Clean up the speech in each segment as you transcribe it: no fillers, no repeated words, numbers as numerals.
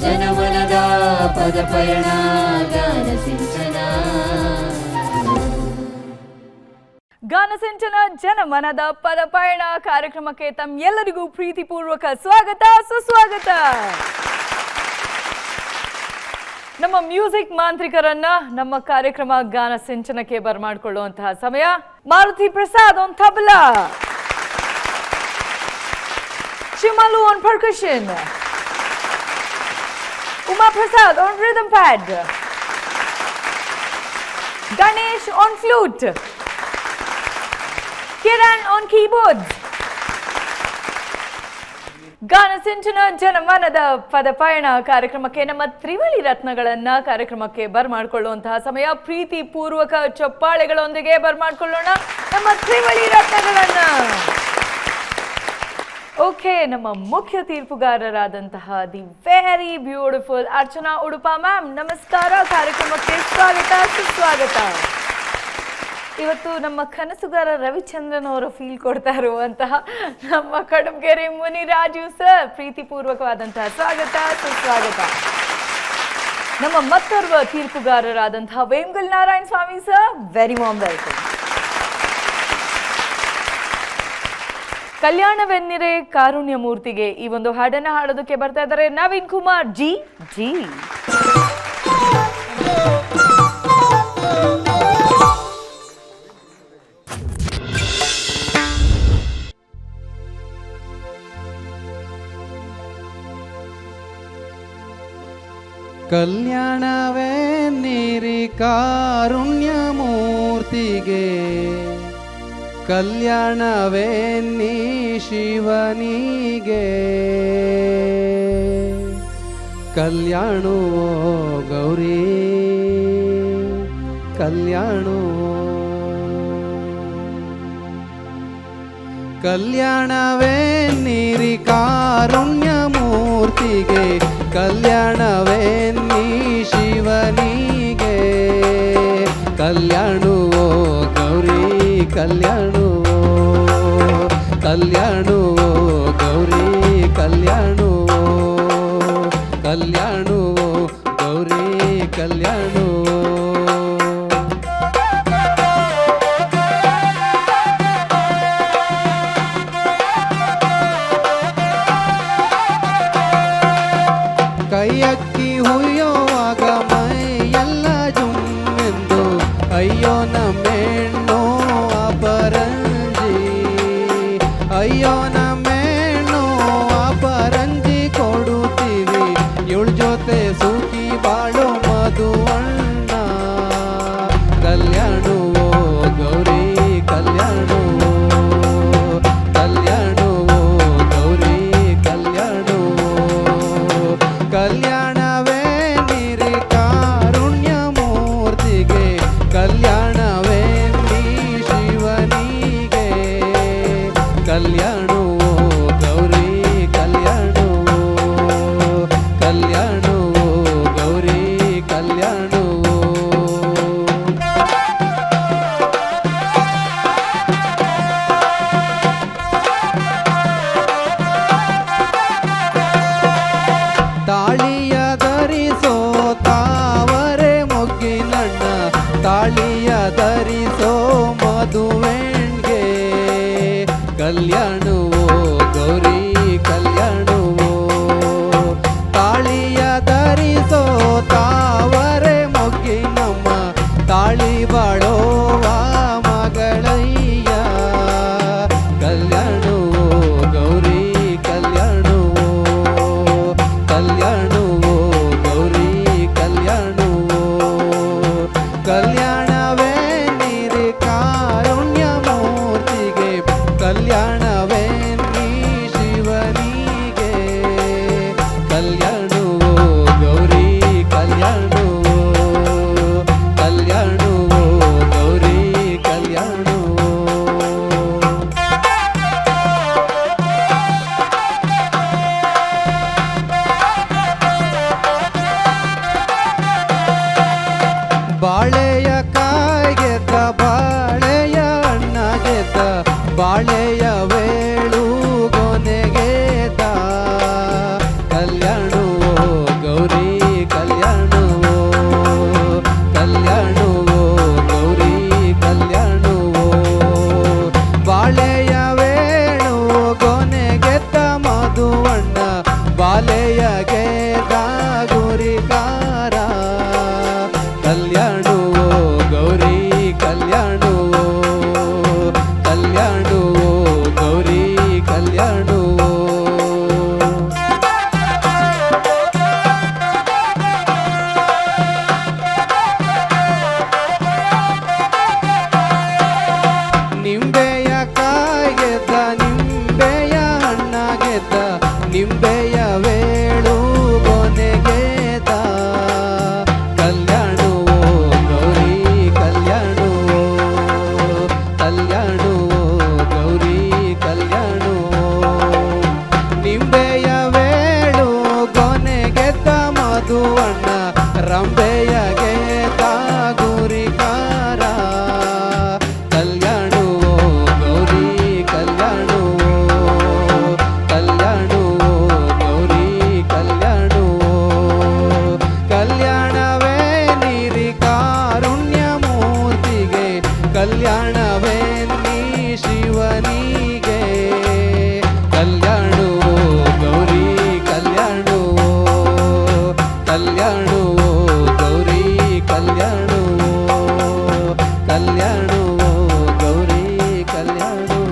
ಜನಮನದ ಪದ ಪಯಣ ಗಾನ ಸಿಂಚನ. ಗಾನಸಿಂಚನ ಜನಮನದ ಪದ ಪಯಣ ಕಾರ್ಯಕ್ರಮಕ್ಕೆ ತಮ್ಮೆಲ್ಲರಿಗೂ ಪ್ರೀತಿಪೂರ್ವಕ ಸ್ವಾಗತ ಸುಸ್ವಾಗತ. ನಮ್ಮ ಮ್ಯೂಸಿಕ್ ಮಾಂತ್ರಿಕರನ್ನ ನಮ್ಮ ಕಾರ್ಯಕ್ರಮ ಗಾನಸಿಂಚನಕ್ಕೆ ಬರಮಾಡಿಕೊಳ್ಳುವಂತಹ ಸಮಯ. Maruti Prasad on tabla, Shivamalu on percussion, Uma Prasad on rhythm pad, Ganesh on flute, Kiran on keyboards. Ganasinchana ಜನಮನದ ಪದ ಪಯಣ ಕಾರ್ಯಕ್ರಮಕ್ಕೆ ನಮ್ಮ ತ್ರಿವಳಿ ರತ್ನಗಳನ್ನ ಕಾರ್ಯಕ್ರಮಕ್ಕೆ ಬರಮಾಡಿಕೊಳ್ಳುವಂತಹ ಸಮಯ. ಪ್ರೀತಿ ಪೂರ್ವಕ ಚಪ್ಪಾಳೆಗಳೊಂದಿಗೆ ಬರಮಾಡಿಕೊಳ್ಳೋಣ ನಮ್ಮ ತ್ರಿವಳಿ ರತ್ನಗಳನ್ನ. ಓಕೆ, ನಮ್ಮ ಮುಖ್ಯ ತೀರ್ಪುಗಾರರಾದಂತಹ the very beautiful Archana Udupa ma'am, ನಮಸ್ಕಾರ. ಕಾರ್ಯಕ್ರಮಕ್ಕೆ ಸ್ವಾಗತ ಸುಸ್ವಾಗತ. ಇವತ್ತು ನಮ್ಮ ಕನಸುಗಾರ ರವಿಚಂದ್ರನ್ ಅವರು ಫೀಲ್ ಕೊಡ್ತಾ ಇರುವಂತಹ ನಮ್ಮ ಕಡುಬಗೆರೆ ಮುನಿರಾಜು ಸರ್, ಪ್ರೀತಿಪೂರ್ವಕವಾದಂತಹ ಸ್ವಾಗತ ಸುಸ್ವಾಗತ. ನಮ್ಮ ಮತ್ತೋರ್ವ ತೀರ್ಪುಗಾರರಾದಂತಹ ವೇಮಗಲ್ ನಾರಾಯಣ ಸ್ವಾಮಿ ಸರ್, ವೆರಿ ವಾರ್ಮ್ ವೆಲ್ಕಮ್. ಕಲ್ಯಾಣವೆನ್ನಿರೆ ಕಾರುಣ್ಯ ಮೂರ್ತಿಗೆ ಈ ಒಂದು ಹಾಡನ್ನ ಹಾಡೋದಕ್ಕೆ ಬರ್ತಾ ಇದ್ದಾರೆ ನವೀನ್ ಕುಮಾರ್ ಜಿ ಜಿ. ಕಲ್ಯಾಣವೆನ್ನಿರಿ ಕಾರುಣ್ಯ ಮೂರ್ತಿಗೆ, ಕಲ್ಯಾಣವೆನ್ನಿ ಶಿವನಿಗೆ, ಕಲ್ಯಾಣವೋ ಗೌರಿ ಕಲ್ಯಾಣವೋ. ಕಲ್ಯಾಣವೆನ್ನಿರಿ ಕಾರುಣ್ಯ ಮೂರ್ತಿಗೆ, ಕಲ್ಯಾಣವೆನ್ನಿ ಶಿವನಿಗೆ, ಕಲ್ಯಾಣವೋ ಗೌರಿ ಕಲ್ಯಾಣವೋ, ಕಲ್ಯಾಣವೋ ಗೌರಿ ಕಲ್ಯಾಣವೋ, ಕಲ್ಯಾಣವೋ ಗೌರಿ ಕಲ್ಯಾಣವೋ. ಕೈಯಕ್ಕಿ ಹುಯ್ಯೋವಾಗ ಮೈಯೆಲ್ಲ ಜುಮ್ಮೆಂದು, ಅಯ್ಯೋ ನಮ್ಮೆಣ್ಣೋ ಅಪರಂಜಿ, ಅಯ್ಯೋ ನಮ್ಮೆಣ್ಣೋ ಅಪರಂಜಿ ಕೊಡುತ್ತೀವಿ, ಇವಳ ಜೊತೆ ಸೂಕಿ ಬಾಳೋ ಮಧುವಣ್ಣ. ಕಲ್ಯಾಣವೋ ಗೌರಿ ಕಲ್ಯಾಣವೋ, ಕಲ್ಯಾಣವೋ ಗೌರಿ ಕಲ್ಯಾಣವೋ, ಕಲ್ಯಾಣವೆನ್ನಿರಿ ಕಾರುಣ್ಯ ಮೂರ್ತಿಗೆ, ಕಲ್ಯಾಣವೆನ್ನಿ ಶಿವನಿಗೆ, ಕಲ್ಯಾಣವೋ ಗೌರಿ ಕಲ್ಯಾಣವೋ, ಕಲ್ಯಾಣವೋ ಗೌರಿ ಕಲ್ಯಾಣವೋ. ತಾಳಿಯ ಧರಿಸೋ ತಾವರೆ ಮೊಗ್ಗಿನಣ್ಣ, ತಾಳಿಯ ಧರಿಸೋ ಮಧುವೆಣ್ಗೆ, ಕಲ್ಯಾಣವೋ ಗೌರಿ ಕಲ್ಯಾಣವೋ, ತಾಳಿಯ ಧರಿಸೋ ತಾವರೆ ಮೊಗ್ಗಿನಮ್ಮ, ತಾಳಿ ಬಾಳೋವ ಮಗಳಯ್ಯ, ಕಲ್ಯಾಣವೋ ಗೌರಿ ಕಲ್ಯಾಣವೋ, ಕಲ್ಯಾಣವೋ ಗೌರಿ ಕಲ್ಯಾಣವೋ. ಕಲ್ಯಾಣವೆನ್ನಿರಿ ಕಾರುಣ್ಯ ಮೂರ್ತಿಗೆ, ಕಲ್ಯಾಣವೆನ್ನಿ ಶಿವನಿಗೆ, ಕಲ್ಯಾಣವೋ ಗೌರಿ ಕಲ್ಯಾಣವೋ, ಕಲ್ಯಾಣವೋ ಗೌರಿ ಕಲ್ಯಾಣವೋ. ಬಾಳೆಯ ಕಾಯ್ಗೆದ್ದ ಬಾಳೆಯ ಹಣ್ಣಾಗೆದ್ದ, ಬಾಳೆಯ ವೇಳು ಗೊನೆಗೆದ್ದ, ಕಲ್ಯಾಣವೋ ಗೌರಿ ಮಧುವಣ್ಣ ಬಾಲೆಯ ಗೆದ್ದ ಗುರಿಕಾರ ಕಲ್ಯಾಣವೋ ಗೌರಿ ಕಲ್ಯಾಣವೋ ಕಲ್ಯಾಣವೋ ಗೌರಿ ಕಲ್ಯಾಣವೋ ನಿಂಬೆಯ ಕಾಯ್ಗೆದ್ದ ನಿಂಬೆಯ ಹಣ್ಣಾಗೆದ್ದ ನಿಂಬೆಯ ವೇಳು ಕೊನೆಗೆದ ಕಲ್ಯಾಣವೋ ಗೌರಿ ಕಲ್ಯಾಣವೋ ಕಲ್ಯಾಣವೋ ಗೌರಿ ಕಲ್ಯಾಣವೋ ನಿಂಬೆಯ ವೇಳು ಕೊನೆಗೆದ್ದ ಮಧುವಣ್ಣ ರಂಬೆಯ ಗೆದ್ದ ಗುರಿಕಾರ ಕಲ್ಯಾಣವೋ ಗೌರಿ ಕಲ್ಯಾಣವೋ ಕಲ್ಯಾಣವೋ ಗೌರಿ ಕಲ್ಯಾಣವೋ ಕಲ್ಯಾಣವೇ ನೀರಿ ಕಾರುಣ್ಯ ಮೂರ್ತಿಗೆ ಕಲ್ಯಾಣವೇ ನೀ ಶಿವನಿಗೆ ಕಲ್ಯಾಣವೋ ಗೌರಿ ಕಲ್ಯಾಣವೋ ಕಲ್ಯಾಣವೋ ಗೌರಿ ಕಲ್ಯಾಣವೋ ಕಲ್ಯಾಣವೋ ಗೌರಿ ಕಲ್ಯಾಣವೋ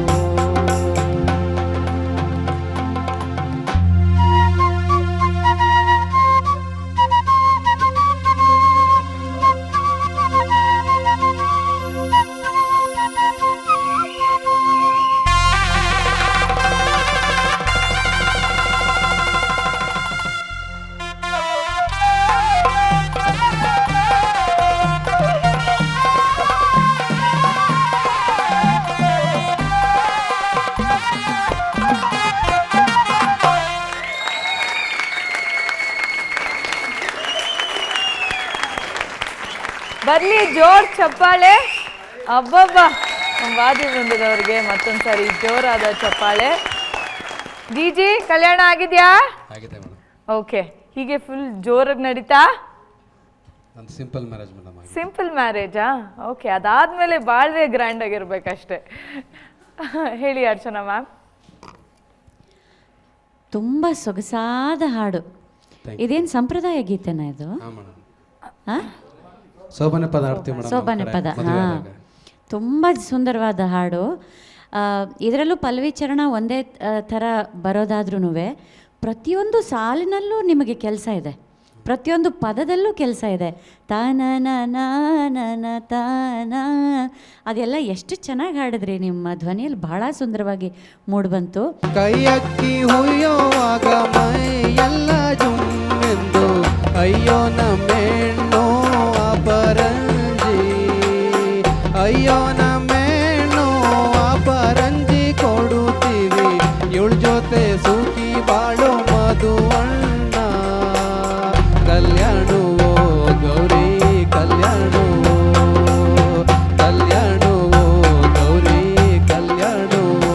ಬರ್ಲಿ ಜೋರ್ ಚಪ್ಪಾಳೆ. ಅಬ್ಬಬ್ಬ, ನಮ್ಮ ವಾದಿ ವೃಂದದವ್ರಿಗೆ ಮತ್ತೊಂದ್ಸರಿ ಜೋರಾದ ಚಪ್ಪಾಳೆ. ಡಿಜಿ ಕಲ್ಯಾಣ ಆಗಿದ್ಯಾ? ಆಗಿದೆ ಮೇಡಮ್. ಓಕೆ, ಹೀಗೆ ಫುಲ್ ಜೋರಾಗಿ ನಡೀತಾ? ಒಂದು ಸಿಂಪಲ್ ಮ್ಯಾರೇಜ್ ಮೇಡಮ್. ಸಿಂಪಲ್ ಮ್ಯಾರೇಜಾ? ಓಕೆ, ಅದಾದ್ಮೇಲೆ ಬಾಳ್ವೆ ಗ್ರ್ಯಾಂಡ್ ಆಗಿರ್ಬೇಕಷ್ಟೆ. ಹೇಳಿ ಅರ್ಚನಾ ಮ್ಯಾಮ್. ತುಂಬ ಸೊಗಸಾದ ಹಾಡು. ಇದೇನು ಸಂಪ್ರದಾಯ ಗೀತೆನಾ ಇದು? ಹಾಂ, ಸೋಬನೆ ಪದ ಹಾಡ್ತೀವಿ ಮೇಡಮ್. ಸೋಬನೆ ಪದ, ಹಾಂ. ತುಂಬ ಸುಂದರವಾದ ಹಾಡು. ಇದರಲ್ಲೂ ಪಲ್ಲವಿ ಚರಣ ಒಂದೇ ಥರ ಬರೋದಾದ್ರೂ ಪ್ರತಿಯೊಂದು ಸಾಲಿನಲ್ಲೂ ನಿಮಗೆ ಕೆಲಸ ಇದೆ, ಪ್ರತಿಯೊಂದು ಪದದಲ್ಲೂ ಕೆಲಸ ಇದೆ. ತಾನ ತಾನ ಅದೆಲ್ಲ ಎಷ್ಟು ಚೆನ್ನಾಗಿ ಹಾಡಿದ್ರಿ. ನಿಮ್ಮ ಧ್ವನಿಯಲ್ಲಿ ಬಹಳ ಸುಂದರವಾಗಿ ಮೂಡಿಬಂತು. ಕೈಯಕ್ಕಿ ಹುಯ್ಯೋವಾಗ ಮೈ ಎಲ್ಲ ಜುಮ್ಮೆಂದು ಅಯ್ಯೋ ನಮ್ಮೆಣ್ಣೋ ಅಪರಂಜಿ ಅಯ್ಯೋ ನಮ್ಮೆಣ್ಣೋ ಅಪರಂಜಿ ಕೊಡುತ್ತೀವಿ ಇವಳ ಜೊತೆ ಸೂಕಿ ಬಾಳೋ ಮಧುವಣ್ಣ ಕಲ್ಯಾಣವೋ ಗೌರಿ ಕಲ್ಯಾಣವೋ ಕಲ್ಯಾಣವೋ ಗೌರಿ ಕಲ್ಯಾಣವೋ.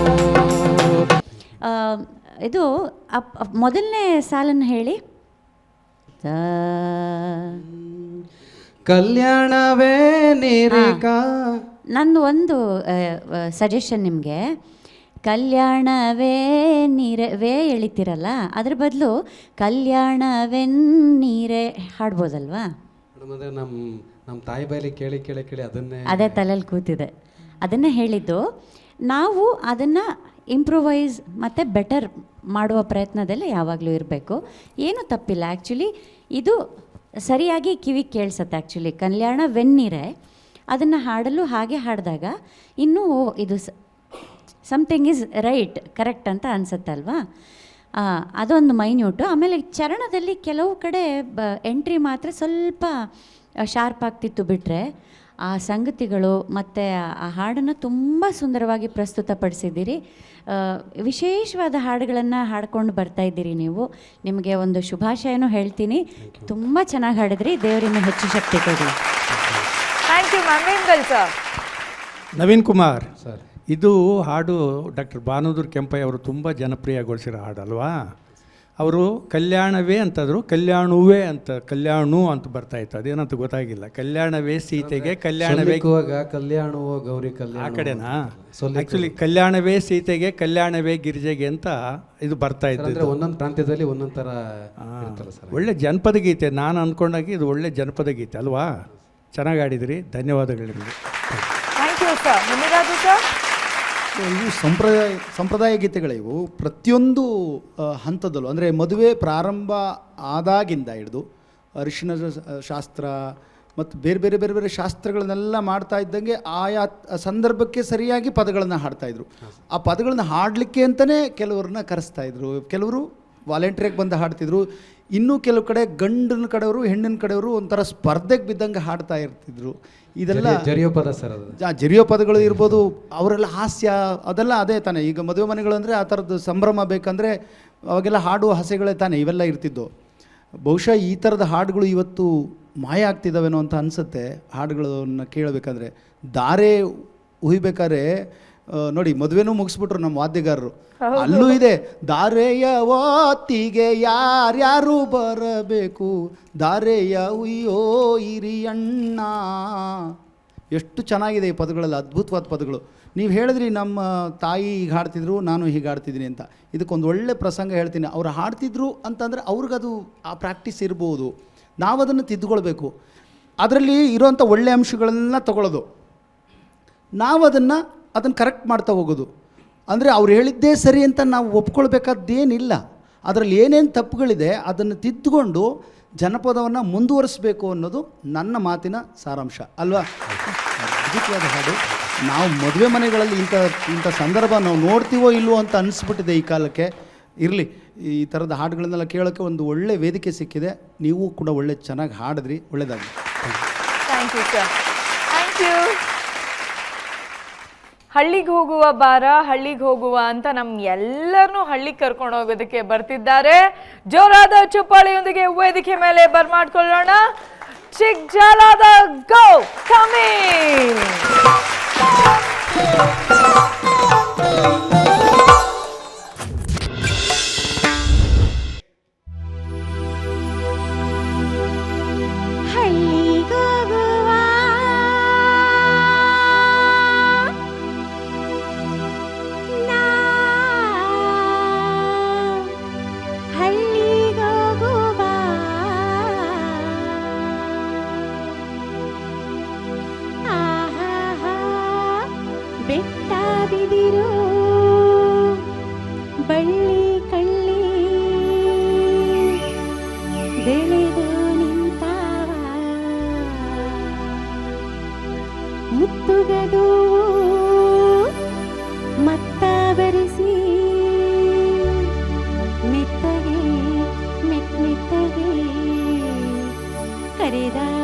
ಇದು ಮೊದಲನೇ ಸಾಲನ್ನು ಹೇಳಿ. ಕಲ್ಯಾಣವೇ ನಿರೇಖಾ. ನಂದು ಒಂದು ಸಜೆಷನ್ ನಿಮಗೆ. ಕಲ್ಯಾಣವೇ ವೇ ಎಳಿತೀರಲ್ಲ, ಅದ್ರ ಬದಲು ಕಲ್ಯಾಣವೆನ್ನೀರೆ ಹಾಡ್ಬೋದಲ್ವಾ? ಅಂದರೆ ನಮ್ಮ ತಾಯಿ ಬಾಯಲ್ಲಿ ಕೇಳಿ ಕೇಳಿ ಕೇಳಿ ಅದನ್ನೇ ಅದೇ ತಲೆಯಲ್ಲಿ ಕೂತಿದೆ, ಅದನ್ನೇ ಹೇಳಿದ್ದು. ನಾವು ಅದನ್ನು ಇಂಪ್ರೂವೈಸ್ ಮತ್ತು ಬೆಟರ್ ಮಾಡುವ ಪ್ರಯತ್ನದಲ್ಲಿ ಯಾವಾಗಲೂ ಇರಬೇಕು. ಏನೂ ತಪ್ಪಿಲ್ಲ. ಆ್ಯಕ್ಚುಲಿ ಇದು ಸರಿಯಾಗಿ ಕಿವಿಗೆ ಕೇಳಿಸುತ್ತೆ. ಆ್ಯಕ್ಚುಲಿ ಕಲ್ಯಾಣವೆನ್ನೀರೆ ಅದನ್ನು ಹಾಡಲು ಹಾಗೆ ಹಾಡಿದಾಗ ಇನ್ನೂ ಇದು ಸಮಥಿಂಗ್ ಈಸ್ ರೈಟ್, ಕರೆಕ್ಟ್ ಅಂತ ಅನಿಸುತ್ತೆ ಅಲ್ವಾ? ಅದೊಂದು ಮೈನ್ಯೂಟು. ಆಮೇಲೆ ಚರಣದಲ್ಲಿ ಕೆಲವು ಕಡೆ ಎಂಟ್ರಿ ಮಾತ್ರ ಸ್ವಲ್ಪ ಶಾರ್ಪ್ ಆಗ್ತಿತ್ತು, ಬಿಟ್ಟರೆ ಆ ಸಂಗತಿಗಳು ಮತ್ತು ಆ ಹಾಡನ್ನು ತುಂಬ ಸುಂದರವಾಗಿ ಪ್ರಸ್ತುತಪಡಿಸಿದ್ದೀರಿ. ವಿಶೇಷವಾದ ಹಾಡುಗಳನ್ನು ಹಾಡ್ಕೊಂಡು ಬರ್ತಾಯಿದ್ದೀರಿ ನೀವು. ನಿಮಗೆ ಒಂದು ಶುಭಾಶಯನೂ ಹೇಳ್ತೀನಿ. ತುಂಬ ಚೆನ್ನಾಗಿ ಹಾಡಿದ್ರಿ. ದೇವರಿಂದ ಹೆಚ್ಚು ಶಕ್ತಿ ಕೊಡಿ. Thank you ma'am. Naveen Kumar sir, ಇದು ಹಾಡು ಡಾಕ್ಟರ್ ಭಾನುದೂರ್ ಕೆಂಪಯ್ಯ ಅವರು ತುಂಬ ಜನಪ್ರಿಯಗೊಳಿಸಿರೋ ಹಾಡಲ್ವಾ? ಅವರು ಕಲ್ಯಾಣವೇ ಅಂತಂದರು, ಕಲ್ಯಾಣುವೇ ಅಂತ ಕಲ್ಯಾಣು ಅಂತ ಬರ್ತಾಯಿತ್ತು, ಅದೇನಂತ ಗೊತ್ತಾಗಿಲ್ಲ. ಕಲ್ಯಾಣವೇ ಸೀತೆಗೆ, ಕಲ್ಯಾಣವೇ ಕಲ್ಯಾಣವೋ ಗೌರಿ ಆ ಕಲ್ಯಾಣ ಕಡೆನಾ. ಆ್ಯಕ್ಚುಲಿ ಕಲ್ಯಾಣವೇ ಸೀತೆಗೆ, ಕಲ್ಯಾಣವೇ ಗಿರಿಜೆಗೆ ಅಂತ ಇದು ಬರ್ತಾ ಅಂದ್ರೆ ಇದ್ದು. ಒಂದೊಂದು ಪ್ರಾಂತ್ಯದಲ್ಲಿ ಒಂದೊಂದು ಥರ ಇರ್ತಲ್ಲ ಸರ್. ಒಳ್ಳೆ ಜನಪದ ಗೀತೆ, ನಾನು ಅಂದ್ಕೊಂಡಾಗೆ ಇದು ಒಳ್ಳೆ ಜನಪದ ಗೀತೆ ಅಲ್ವಾ? ಚೆನ್ನಾಗಿ ಆಡಿದಿರಿ, ಧನ್ಯವಾದಗಳು ನಿಮಗೆ. Thank you sir. Muniraju sir. ಇವು ಸಂಪ್ರದಾಯ ಗೀತೆಗಳಿವು. ಪ್ರತಿಯೊಂದು ಹಂತದಲ್ಲೂ ಅಂದರೆ ಮದುವೆ ಪ್ರಾರಂಭ ಆದಾಗಿಂದ ಹಿಡಿದು ಅರಿಶಿಣ ಶಾಸ್ತ್ರ ಮತ್ತು ಬೇರೆ ಬೇರೆ ಬೇರೆ ಬೇರೆ ಶಾಸ್ತ್ರಗಳನ್ನೆಲ್ಲ ಮಾಡ್ತಾ ಇದ್ದಂಗೆ ಆಯಾ ಸಂದರ್ಭಕ್ಕೆ ಸರಿಯಾಗಿ ಪದಗಳನ್ನು ಹಾಡ್ತಾಯಿದ್ರು. ಆ ಪದಗಳನ್ನ ಹಾಡಲಿಕ್ಕೆ ಅಂತಲೇ ಕೆಲವ್ರನ್ನ ಕರೆಸ್ತಾಯಿದ್ರು. ಕೆಲವರು ವಾಲಂಟ್ರಿಯಾಗಿ ಬಂದು ಹಾಡ್ತಿದ್ರು. ಇನ್ನೂ ಕೆಲವು ಕಡೆ ಗಂಡಿನ ಕಡೆಯವರು ಹೆಣ್ಣಿನ ಕಡೆಯವರು ಒಂಥರ ಸ್ಪರ್ಧೆಗೆ ಬಿದ್ದಂಗೆ ಹಾಡ್ತಾ ಇರ್ತಿದ್ರು. ಇದೆಲ್ಲ ಜರಿಯೋ ಪದ ಸರ್ ಅದು. ಜರಿಯೋ ಪದಗಳು ಇರ್ಬೋದು. ಅವರೆಲ್ಲ ಹಾಸ್ಯ ಅದೆಲ್ಲ ಅದೇ ತಾನೆ. ಈಗ ಮದುವೆ ಮನೆಗಳು ಅಂದರೆ ಆ ಥರದ್ದು ಸಂಭ್ರಮ ಬೇಕಂದರೆ ಅವಾಗೆಲ್ಲ ಹಾಡುವ ಹಸೆಗಳೇ ತಾನೆ ಇವೆಲ್ಲ ಇರ್ತಿದ್ದು. ಬಹುಶಃ ಈ ಥರದ ಹಾಡುಗಳು ಇವತ್ತು ಮಾಯ ಆಗ್ತಿದ್ದಾವೇನೋ ಅಂತ ಅನಿಸುತ್ತೆ. ಹಾಡುಗಳನ್ನು ಕೇಳಬೇಕಾದ್ರೆ ದಾರೆ ಉಯ್ಬೇಕಾದ್ರೆ ನೋಡಿ, ಮದುವೆನೂ ಮುಗಿಸ್ಬಿಟ್ರು ನಮ್ಮ ವಾದ್ಯಗಾರರು. ಅಲ್ಲೂ ಇದೆ, ದಾರೆಯ ಒತ್ತಿಗೆ ಯಾರ್ಯಾರು ಬರಬೇಕು, ದಾರೆಯ ಉಯ್ಯೋ ಹಿರಿಯಣ್ಣ. ಎಷ್ಟು ಚೆನ್ನಾಗಿದೆ ಈ ಪದಗಳೆಲ್ಲ, ಅದ್ಭುತವಾದ ಪದಗಳು. ನೀವು ಹೇಳಿದ್ರಿ ನಮ್ಮ ತಾಯಿ ಹೀಗೆ ಹಾಡ್ತಿದ್ರು, ನಾನು ಹೀಗೆ ಹಾಡ್ತಿದ್ದೀನಿ ಅಂತ. ಇದಕ್ಕೊಂದು ಒಳ್ಳೆ ಪ್ರಸಂಗ ಹೇಳ್ತೀನಿ. ಅವ್ರು ಹಾಡ್ತಿದ್ರು ಅಂತಂದರೆ ಅವ್ರಿಗದು ಆ ಪ್ರಾಕ್ಟೀಸ್ ಇರ್ಬೋದು. ನಾವು ಅದನ್ನು ತಿದ್ದುಕೊಳ್ಬೇಕು. ಅದರಲ್ಲಿ ಇರೋವಂಥ ಒಳ್ಳೆಯ ಅಂಶಗಳನ್ನ ತಗೊಳ್ಳೋದು, ನಾವು ಅದನ್ನು ಕರೆಕ್ಟ್ ಮಾಡ್ತಾ ಹೋಗೋದು. ಅಂದರೆ ಅವ್ರು ಹೇಳಿದ್ದೇ ಸರಿ ಅಂತ ನಾವು ಒಪ್ಕೊಳ್ಬೇಕಾದ್ದೇನಿಲ್ಲ. ಅದರಲ್ಲಿ ಏನೇನು ತಪ್ಪುಗಳಿದೆ ಅದನ್ನು ತಿದ್ದುಕೊಂಡು ಜನಪದವನ್ನು ಮುಂದುವರಿಸಬೇಕು ಅನ್ನೋದು ನನ್ನ ಮಾತಿನ ಸಾರಾಂಶ ಅಲ್ವಾ? ಅದ್ಭುತವಾದ ಹಾಡು. ನಾವು ಮದುವೆ ಮನೆಗಳಲ್ಲಿ ಇಂಥ ಸಂದರ್ಭ ನಾವು ನೋಡ್ತೀವೋ ಇಲ್ವೋ ಅಂತ ಅನಿಸ್ಬಿಟ್ಟಿದೆ ಈ ಕಾಲಕ್ಕೆ. ಇರಲಿ, ಈ ಥರದ ಹಾಡುಗಳನ್ನೆಲ್ಲ ಕೇಳೋಕ್ಕೆ ಒಂದು ಒಳ್ಳೆ ವೇದಿಕೆ ಸಿಕ್ಕಿದೆ. ನೀವು ಕೂಡ ಒಳ್ಳೆ ಚೆನ್ನಾಗಿ ಹಾಡಿದ್ರಿ, ಒಳ್ಳೆಯದಾಗಲಿ. Thank you sir. Thank you. ಹಳ್ಳಿಗೆ ಹೋಗುವ ಬಾರ, ಹಳ್ಳಿಗೆ ಹೋಗುವ ಅಂತ ಎಲ್ಲರನ್ನೂ ಹಳ್ಳಿಗೆ ಕರ್ಕೊಂಡು ಹೋಗೋದಕ್ಕೆ ಬರ್ತಿದ್ದಾರೆ. ಜೋರಾದ ಚಪ್ಪಾಳೆಯೊಂದಿಗೆ ವೇದಿಕೆ ಮೇಲೆ ಬರ್ಮಾಡ್ಕೊಳ್ಳೋಣ. ಚಿಕ್ಕಜಾಲದ ಗೋ ಕಮಿಂಗ್. ಬೆಟ್ಟ ಬಿದಿರು ಬಳ್ಳಿ ಕಳ್ಳಿ ಬೆಳೆದು ನಿಂತಾವ, ಮುತ್ತುಗದು ಮತ್ತ ಬರೆಸಿ ಮೆತ್ತಗೆ ಮೆತ್ತಗೆ ಕರೆದವ.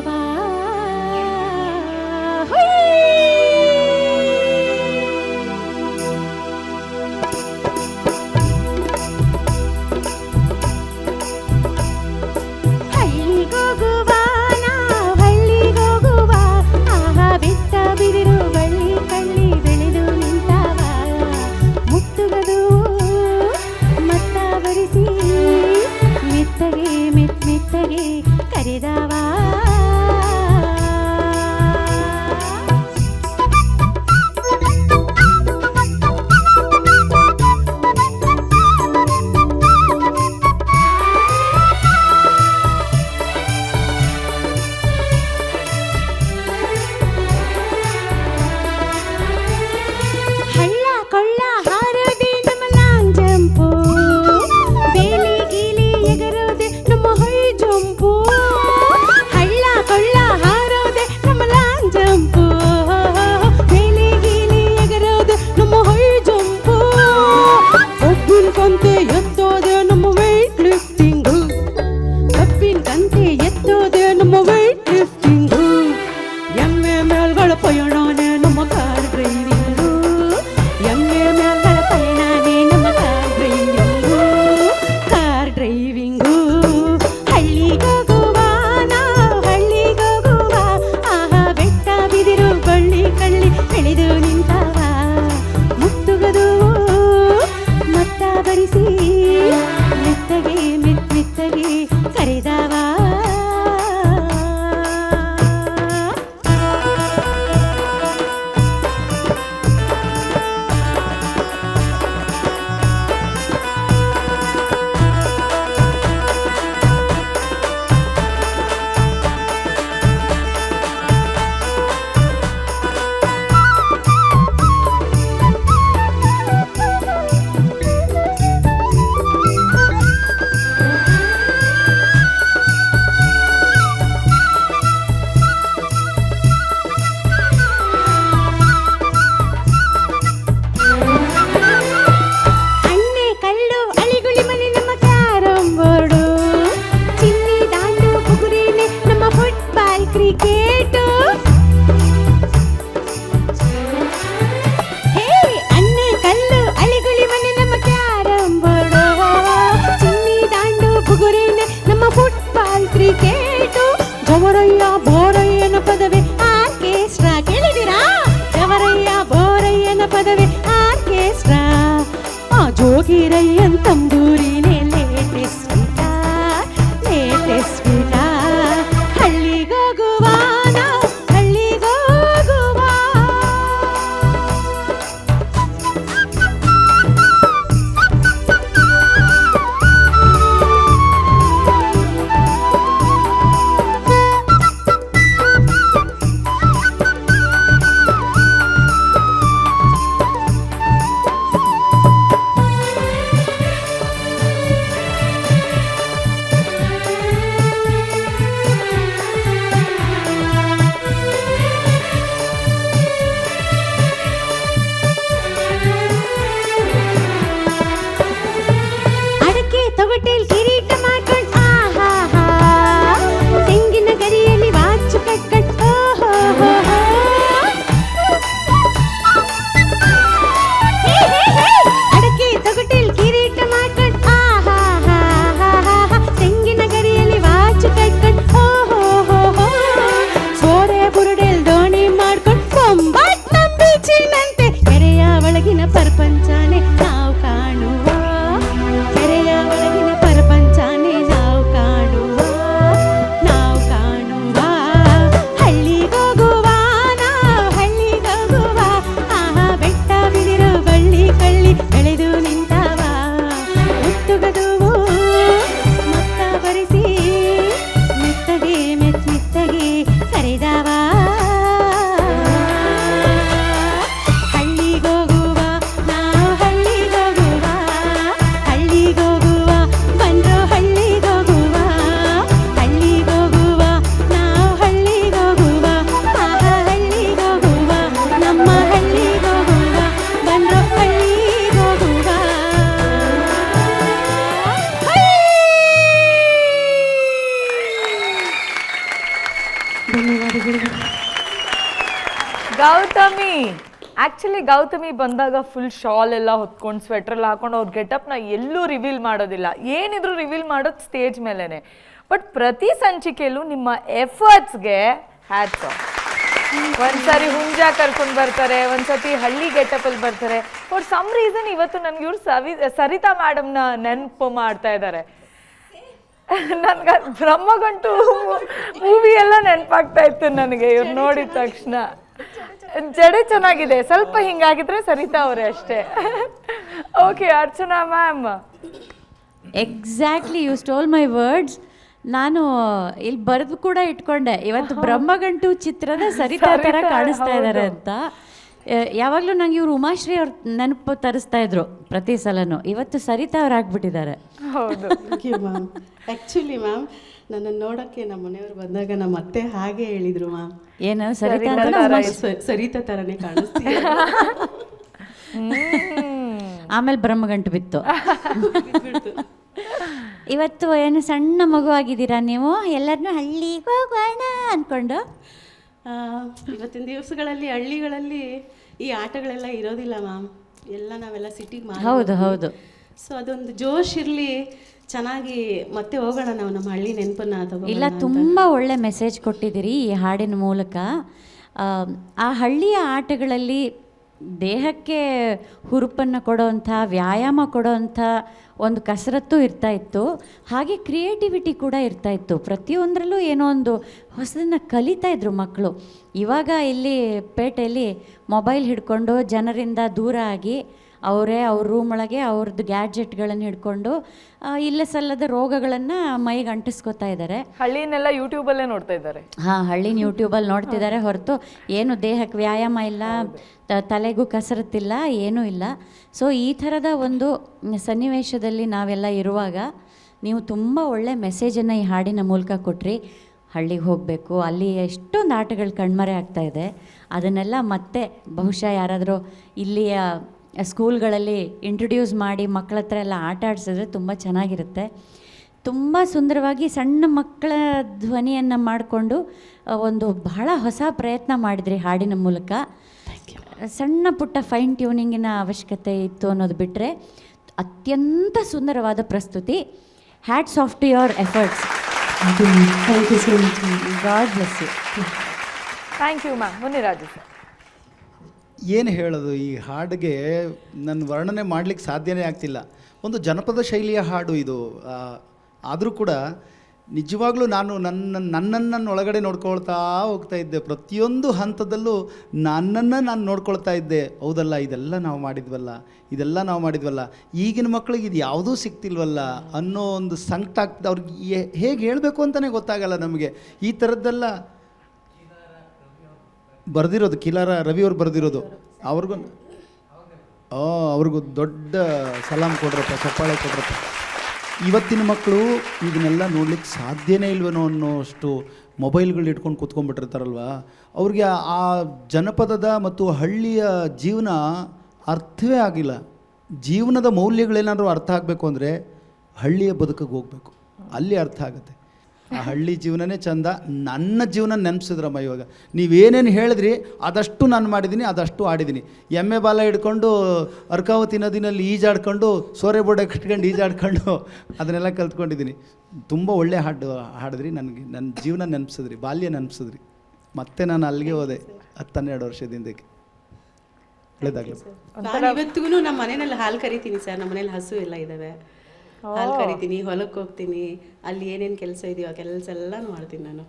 ಕ್ರಿಕೆಟು ಜವರಯ್ಯ ಬೋರಯ್ಯನ ಪದವಿ ಆರ್ಕೆಸ್ಟ್ರಾ ಕೇಳಿದಿರಾ ಜವರಯ್ಯ ಬೋರಯ್ಯನ ಪದವಿ ಆರ್ಕೆಸ್ಟ್ರಾ ಆ ಜೋಗಿರಯ್ಯನ್ ತಂಬೂರಿನೇ ಲೇಟೆಸ್ಟ್ ಹಳ್ಳಿಗೋಗುವ ನಾವು ಹಳ್ಳಿಗೋಗುವ. ಅಡಕೆ ತೊಗಟೆಲ್ ಕಿರೀಟ ಮಾಡ್ಕೊಂಡ್ ಆಹಾ ತೆಂಗಿನ ಗರಿಯಲ್ಲಿ ವಾಚು ಕಟ್ಕೊಂಡ್ ಓಹೋ ಅಡಕೆ ತೊಗಟೆಲ್ ಕಿರೀಟ ಮಾಡ್ಕೊಂಡ್ ಆಹಾ ತೆಂಗಿನ ಗರಿಯಲ್ಲಿ ವಾಚು ಕಟ್ಕೊಂಡ್ ಓಹೋ ಸೋರೆ ಬುರುಡೆಲ್ ದೋಣಿ ಮಾಡ್ಕೊಂಡ್ ಬೊಂಬಾಟ್ ಬೀಚಿನಂತೆ ಕೆರೆಯ ಒಳಗಿನ ಪ್ರಪಂಚನೇ ನಾವು ಕಾಣುವ ಕೆರೆಯ ಒಳಗಿನ ಪ್ರಪಂಚನೇ ನಾವು ಕಾಣುವ ಹಳ್ಳಿಗೋಗುವ ನಾವು ಹಳ್ಳಿಗೋಗುವ ಆಹಾ ಬೆಟ್ಟ ಬಿದಿರು ಬಳ್ಳಿ ಕಳ್ಳಿ ಬೆಳೆದು ನಿಂತವ ಮುತ್ತುಗದುವು ಮತ್ತ ಬರಿಸಿ ಮೆತ್ತಗೆ ಮೆತ್ತಗೆ ಕರೆದವ ಹಳ್ಳಿಗೋಗುವ ನಾವು ಹಳ್ಳಿಗೋಗುವ ಬಂದ್ರು ಹಳ್ಳಿಗೋಗುವ ನಾವು ಹಳ್ಳಿಗೋಗುವ ಆಹಾ ಹಳ್ಳಿಗೋಗುವ ನಮ್ಮ ಹಳ್ಳಿಗೋಗುವ ಬಂದ್ರು ಹಳ್ಳಿಗೋಗುವ ಧನ್ಯವಾದಗಳು. ಗೌತಮಿ ಆಕ್ಚುಲಿ ಗೌತಮಿ ಬಂದಾಗ ಫುಲ್ ಶಾಲ್ ಎಲ್ಲ ಹೊತ್ಕೊಂಡು ಸ್ವೆಟರ್ ಎಲ್ಲ ಹಾಕೊಂಡು ಅವ್ರ ಗೆಟಪ್ನ ಎಲ್ಲೂ ರಿವೀಲ್ ಮಾಡೋದಿಲ್ಲ, ಏನಿದ್ರು ರಿವೀಲ್ ಮಾಡೋದು ಸ್ಟೇಜ್ ಮೇಲೇನೆ. ಬಟ್ ಪ್ರತಿ ಸಂಚಿಕೆಯಲ್ಲೂ ನಿಮ್ಮ ಎಫರ್ಟ್ಸ್ಗೆ ಹ್ಯಾಟ್ಸ್ ಆಫ್. ಒಂದ್ಸರಿ ಹುಂಜ ಕರ್ಕೊಂಡು ಬರ್ತಾರೆ, ಒಂದ್ಸತಿ ಹಳ್ಳಿ ಗೆಟಪಲ್ಲಿ ಬರ್ತಾರೆ. ಫಾರ್ ಸಮ್ ರೀಸನ್ ಇವತ್ತು ನನ್ಗೆ ಇವ್ರು ಸರಿತಾ ಮೇಡಮ್ನ ನೆನಪು ಮಾಡ್ತಾ ಇದ್ದಾರೆ. ನನ್ಗೆ ಬ್ರಹ್ಮಗಂಟು ಮೂವಿ ಎಲ್ಲ ನೆನಪಾಗ್ತಾ ಇತ್ತು ನನಗೆ ಇವ್ರು ನೋಡಿದ ತಕ್ಷಣ. ಜಡೆ ಚೆನ್ನಾಗಿದೆ, ಸ್ವಲ್ಪ ಹಿಂಗಾಗಿದ್ರೆ ಸರಿತಾ ಅವರೇ ಅಷ್ಟೇ. Okay Archana ma'am. Exactly you stole my words. ನಾನು ಇಲ್ಲಿ ಬರೆದು ಕೂಡ ಇಟ್ಕೊಂಡೆ, ಇವತ್ತು ಬ್ರಹ್ಮಗಂಟು ಚಿತ್ರದ ಸರಿತಾ ಥರ ಕಾಣಿಸ್ತಾ ಇದ್ದಾರೆ ಅಂತ. ಯಾವಾಗಲೂ ನಂಗೆ ಇವ್ರು ಉಮಾಶ್ರೀ ಅವ್ರ ನೆನಪು ತರಿಸ್ತಾ ಇದ್ರು ಪ್ರತಿ ಸಲನೂ. ಇವತ್ತು ಸರಿತಾ ಅವ್ರು ಆಗ್ಬಿಟ್ಟಿದ್ದಾರೆ. ಹೌದು. Thank you ma'am. Actually ma'am ನನ್ನನ್ನು ನೋಡೋಕ್ಕೆ ನಮ್ಮ ಮನೆಯವರು ಬಂದಾಗ ನಮ್ಮ ಅತ್ತೆ ಹಾಗೆ ಹೇಳಿದರು ಮ್ಯಾಮ್. ಏನು ಸರಿತಾ ಅಂತ? ಸರಿತಾ ಥರನೇ ಕಾಣಿಸ್ತೀವಿ. ಆಮೇಲೆ ಬ್ರಹ್ಮಗಂಟು ಬಿತ್ತು. ಇವತ್ತು ಏನು ಸಣ್ಣ ಮಗು ಆಗಿದ್ದೀರಾ ನೀವು? ಎಲ್ಲರನ್ನೂ ಹಳ್ಳಿಗೆ ಹೋಗೋಣ ಅಂದ್ಕೊಂಡು. ಇವತ್ತಿನ ದಿವಸಗಳಲ್ಲಿ ಹಳ್ಳಿಗಳಲ್ಲಿ ಈ ಆಟಗಳೆಲ್ಲ ಇರೋದಿಲ್ಲ ಮ್ಯಾಮ್, ಎಲ್ಲ ನಾವೆಲ್ಲ ಸಿಟಿಗೆ ಹೌದು ಹೌದು. ಸೊ ಅದೊಂದು ಜೋಶ್ ಇರಲಿ, ಚೆನ್ನಾಗಿ ಮತ್ತೆ ಹೋಗೋಣ ನಾವು ನಮ್ಮ ಹಳ್ಳಿ ನೆನಪನ್ನ ತಗೋ. ಇಲ್ಲ, ತುಂಬ ಒಳ್ಳೆ ಮೆಸೇಜ್ ಕೊಟ್ಟಿದ್ದೀರಿ ಈ ಹಾಡಿನ ಮೂಲಕ. ಆ ಹಳ್ಳಿಯ ಆಟಗಳಲ್ಲಿ ದೇಹಕ್ಕೆ ಹುರುಪನ್ನು ಕೊಡೋವಂಥ, ವ್ಯಾಯಾಮ ಕೊಡೋವಂಥ ಒಂದು ಕಸರತ್ತು ಇರ್ತಾಯಿತ್ತು, ಹಾಗೆ ಕ್ರಿಯೇಟಿವಿಟಿ ಕೂಡ ಇರ್ತಾಯಿತ್ತು. ಪ್ರತಿಯೊಂದರಲ್ಲೂ ಏನೋ ಒಂದು ಹೊಸದನ್ನು ಕಲಿತಾಯಿದ್ರು ಮಕ್ಕಳು. ಇವಾಗ ಇಲ್ಲಿ ಪೇಟೆಯಲ್ಲಿ ಮೊಬೈಲ್ ಹಿಡ್ಕೊಂಡು ಜನರಿಂದ ದೂರ ಆಗಿ ಅವರೇ ಅವ್ರ ರೂಮ್ ಒಳಗೆ ಅವ್ರದ್ದು ಗ್ಯಾಡ್ಜೆಟ್ಗಳನ್ನು ಹಿಡ್ಕೊಂಡು ಇಲ್ಲ ಸಲ್ಲದ ರೋಗಗಳನ್ನು ಮೈಗೆ ಅಂಟಿಸ್ಕೊತಾ ಇದ್ದಾರೆ. ಹಳ್ಳಿನೆಲ್ಲ ಯೂಟ್ಯೂಬಲ್ಲೇ ನೋಡ್ತಾ ಇದ್ದಾರೆ. ಹಾಂ, ಹಳ್ಳಿನ ಯೂಟ್ಯೂಬಲ್ಲಿ ನೋಡ್ತಿದ್ದಾರೆ ಹೊರತು ಏನು ದೇಹಕ್ಕೆ ವ್ಯಾಯಾಮ ಇಲ್ಲ, ತಲೆಗೂ ಕಸರತ್ತಿಲ್ಲ, ಏನೂ ಇಲ್ಲ. ಸೊ ಈ ಥರದ ಒಂದು ಸನ್ನಿವೇಶದಲ್ಲಿ ನಾವೆಲ್ಲ ಇರುವಾಗ ನೀವು ತುಂಬ ಒಳ್ಳೆ ಮೆಸೇಜನ್ನು ಈ ಹಾಡಿನ ಮೂಲಕ ಕೊಟ್ರಿ. ಹಳ್ಳಿಗೆ ಹೋಗಬೇಕು, ಅಲ್ಲಿ ಎಷ್ಟೊಂದು ಆಟಗಳು ಕಣ್ಮರೆ ಆಗ್ತಾಯಿದೆ. ಅದನ್ನೆಲ್ಲ ಮತ್ತೆ ಬಹುಶಃ ಯಾರಾದರೂ ಇಲ್ಲಿಯ ಸ್ಕೂಲ್ಗಳಲ್ಲಿ ಇಂಟ್ರೊಡ್ಯೂಸ್ ಮಾಡಿ ಮಕ್ಕಳ ಹತ್ರ ಎಲ್ಲ ಆಟ ಆಡಿಸಿದ್ರೆ ತುಂಬ ಚೆನ್ನಾಗಿರುತ್ತೆ. ತುಂಬ ಸುಂದರವಾಗಿ ಸಣ್ಣ ಮಕ್ಕಳ ಧ್ವನಿಯನ್ನು ಮಾಡಿಕೊಂಡು ಒಂದು ಬಹಳ ಹೊಸ ಪ್ರಯತ್ನ ಮಾಡಿದ್ರಿ ಹಾಡಿನ ಮೂಲಕ. ಸಣ್ಣ ಪುಟ್ಟ ಫೈನ್ ಟ್ಯೂನಿಂಗಿನ ಅವಶ್ಯಕತೆ ಇತ್ತು ಅನ್ನೋದು ಬಿಟ್ಟರೆ ಅತ್ಯಂತ ಸುಂದರವಾದ ಪ್ರಸ್ತುತಿ. Hats off to your efforts. Thank you so much. God bless you. Thank you ma'am. Muniraju sir. ಏನು ಹೇಳೋದು ಈ ಹಾಡಿಗೆ ನನ್ನ ವರ್ಣನೆ ಮಾಡಲಿಕ್ಕೆ ಸಾಧ್ಯನೇ ಆಗ್ತಿಲ್ಲ. ಒಂದು ಜನಪದ ಶೈಲಿಯ ಹಾಡು ಇದು. ಆದರೂ ಕೂಡ ನಿಜವಾಗ್ಲೂ ನಾನು ನನ್ನನ್ನು ಒಳಗಡೆ ನೋಡ್ಕೊಳ್ತಾ ಹೋಗ್ತಾ ಇದ್ದೆ. ಪ್ರತಿಯೊಂದು ಹಂತದಲ್ಲೂ ನನ್ನನ್ನು ನಾನು ನೋಡ್ಕೊಳ್ತಾ ಇದ್ದೆ. ಹೌದಲ್ಲ, ಇದೆಲ್ಲ ನಾವು ಮಾಡಿದ್ವಲ್ಲ, ಈಗಿನ ಮಕ್ಕಳಿಗೆ ಇದು ಯಾವುದೂ ಸಿಗ್ತಿಲ್ವಲ್ಲ ಅನ್ನೋ ಒಂದು ಸಂಕಟ ಆಗ್ತದೆ. ಅವ್ರಿಗೆ ಹೇಗೆ ಹೇಳಬೇಕು ಅಂತಲೇ ಗೊತ್ತಾಗಲ್ಲ ನಮಗೆ. ಈ ಥರದ್ದೆಲ್ಲ ಬರೆದಿರೋದು ಕಿಲಾರ ರವಿಯವ್ರು ಬರೆದಿರೋದು. ಅವ್ರಿಗೂ ದೊಡ್ಡ ಸಲಾಮ್ ಕೊಡ್ರಪ್ಪ, ಚಪ್ಪಾಳೆ ಕೊಡ್ರಪ್ಪ. ಇವತ್ತಿನ ಮಕ್ಕಳು ಇದನ್ನೆಲ್ಲ ನೋಡ್ಲಿಕ್ಕೆ ಸಾಧ್ಯನೇ ಇಲ್ವೇನೋ ಅನ್ನೋಷ್ಟು ಮೊಬೈಲ್ಗಳು ಇಟ್ಕೊಂಡು ಕೂತ್ಕೊಂಡ್ಬಿಟ್ಟಿರ್ತಾರಲ್ವ. ಅವ್ರಿಗೆ ಆ ಜನಪದದ ಮತ್ತು ಹಳ್ಳಿಯ ಜೀವನ ಅರ್ಥವೇ ಆಗಿಲ್ಲ. ಜೀವನದ ಮೌಲ್ಯಗಳೇನಾದರೂ ಅರ್ಥ ಆಗಬೇಕು ಅಂದರೆ ಹಳ್ಳಿಯ ಬದುಕಿಗೆ ಹೋಗಬೇಕು, ಅಲ್ಲಿ ಅರ್ಥ ಆಗುತ್ತೆ. ಆ ಹಳ್ಳಿ ಜೀವನನೇ ಚಂದ. ನನ್ನ ಜೀವನ ನೆನಪಿಸಿದ್ರಮ್ಮ. ಇವಾಗ ನೀವೇನೇನು ಹೇಳಿದ್ರಿ ಅದಷ್ಟು ನಾನು ಮಾಡಿದ್ದೀನಿ, ಅದಷ್ಟು ಆಡಿದ್ದೀನಿ. ಎಮ್ಮೆ ಬಾಲ ಹಿಡ್ಕೊಂಡು ಅರ್ಕಾವತಿ ನದಿನಲ್ಲಿ ಈಜಾಡ್ಕೊಂಡು ಸೋರೆ ಬೋಡೆ ಕಟ್ಕೊಂಡು ಈಜಾಡ್ಕೊಂಡು ಅದನ್ನೆಲ್ಲ ಕಲ್ತ್ಕೊಂಡಿದ್ದೀನಿ. ತುಂಬ ಒಳ್ಳೆ ಹಾಡಿದ್ರಿ. ನನಗೆ ನನ್ನ ಜೀವನ ನೆನಪಿಸಿದ್ರಿ, ಬಾಲ್ಯ ನೆನಪಿಸಿದ್ರಿ. ಮತ್ತೆ ನಾನು ಅಲ್ಲಿಗೆ ಹೋದೆ 10-12 ವರ್ಷದಿಂದಕ್ಕೆ. ಒಳ್ಳೇದಾಗಲಿ. ನಾನು ಇವತ್ತಿಗೂ ನಮ್ಮ ಮನೆಯಲ್ಲಿ ಹಾಲು ಕರಿತೀನಿ ಸರ್. ನಮ್ಮ ಮನೇಲಿ ಹಸು ಎಲ್ಲ ಇದ್ದಾವೆ. ಹಾಲು ಕರಿತೀನಿ, ಹೊಲಕ್ಕೆ ಹೋಗ್ತೀನಿ, ಅಲ್ಲಿ ಏನೇನು ಕೆಲಸ ಇದೆಯೋ ಆ ಕೆಲಸ ಎಲ್ಲ ಮಾಡ್ತೀನಿ ನಾನು.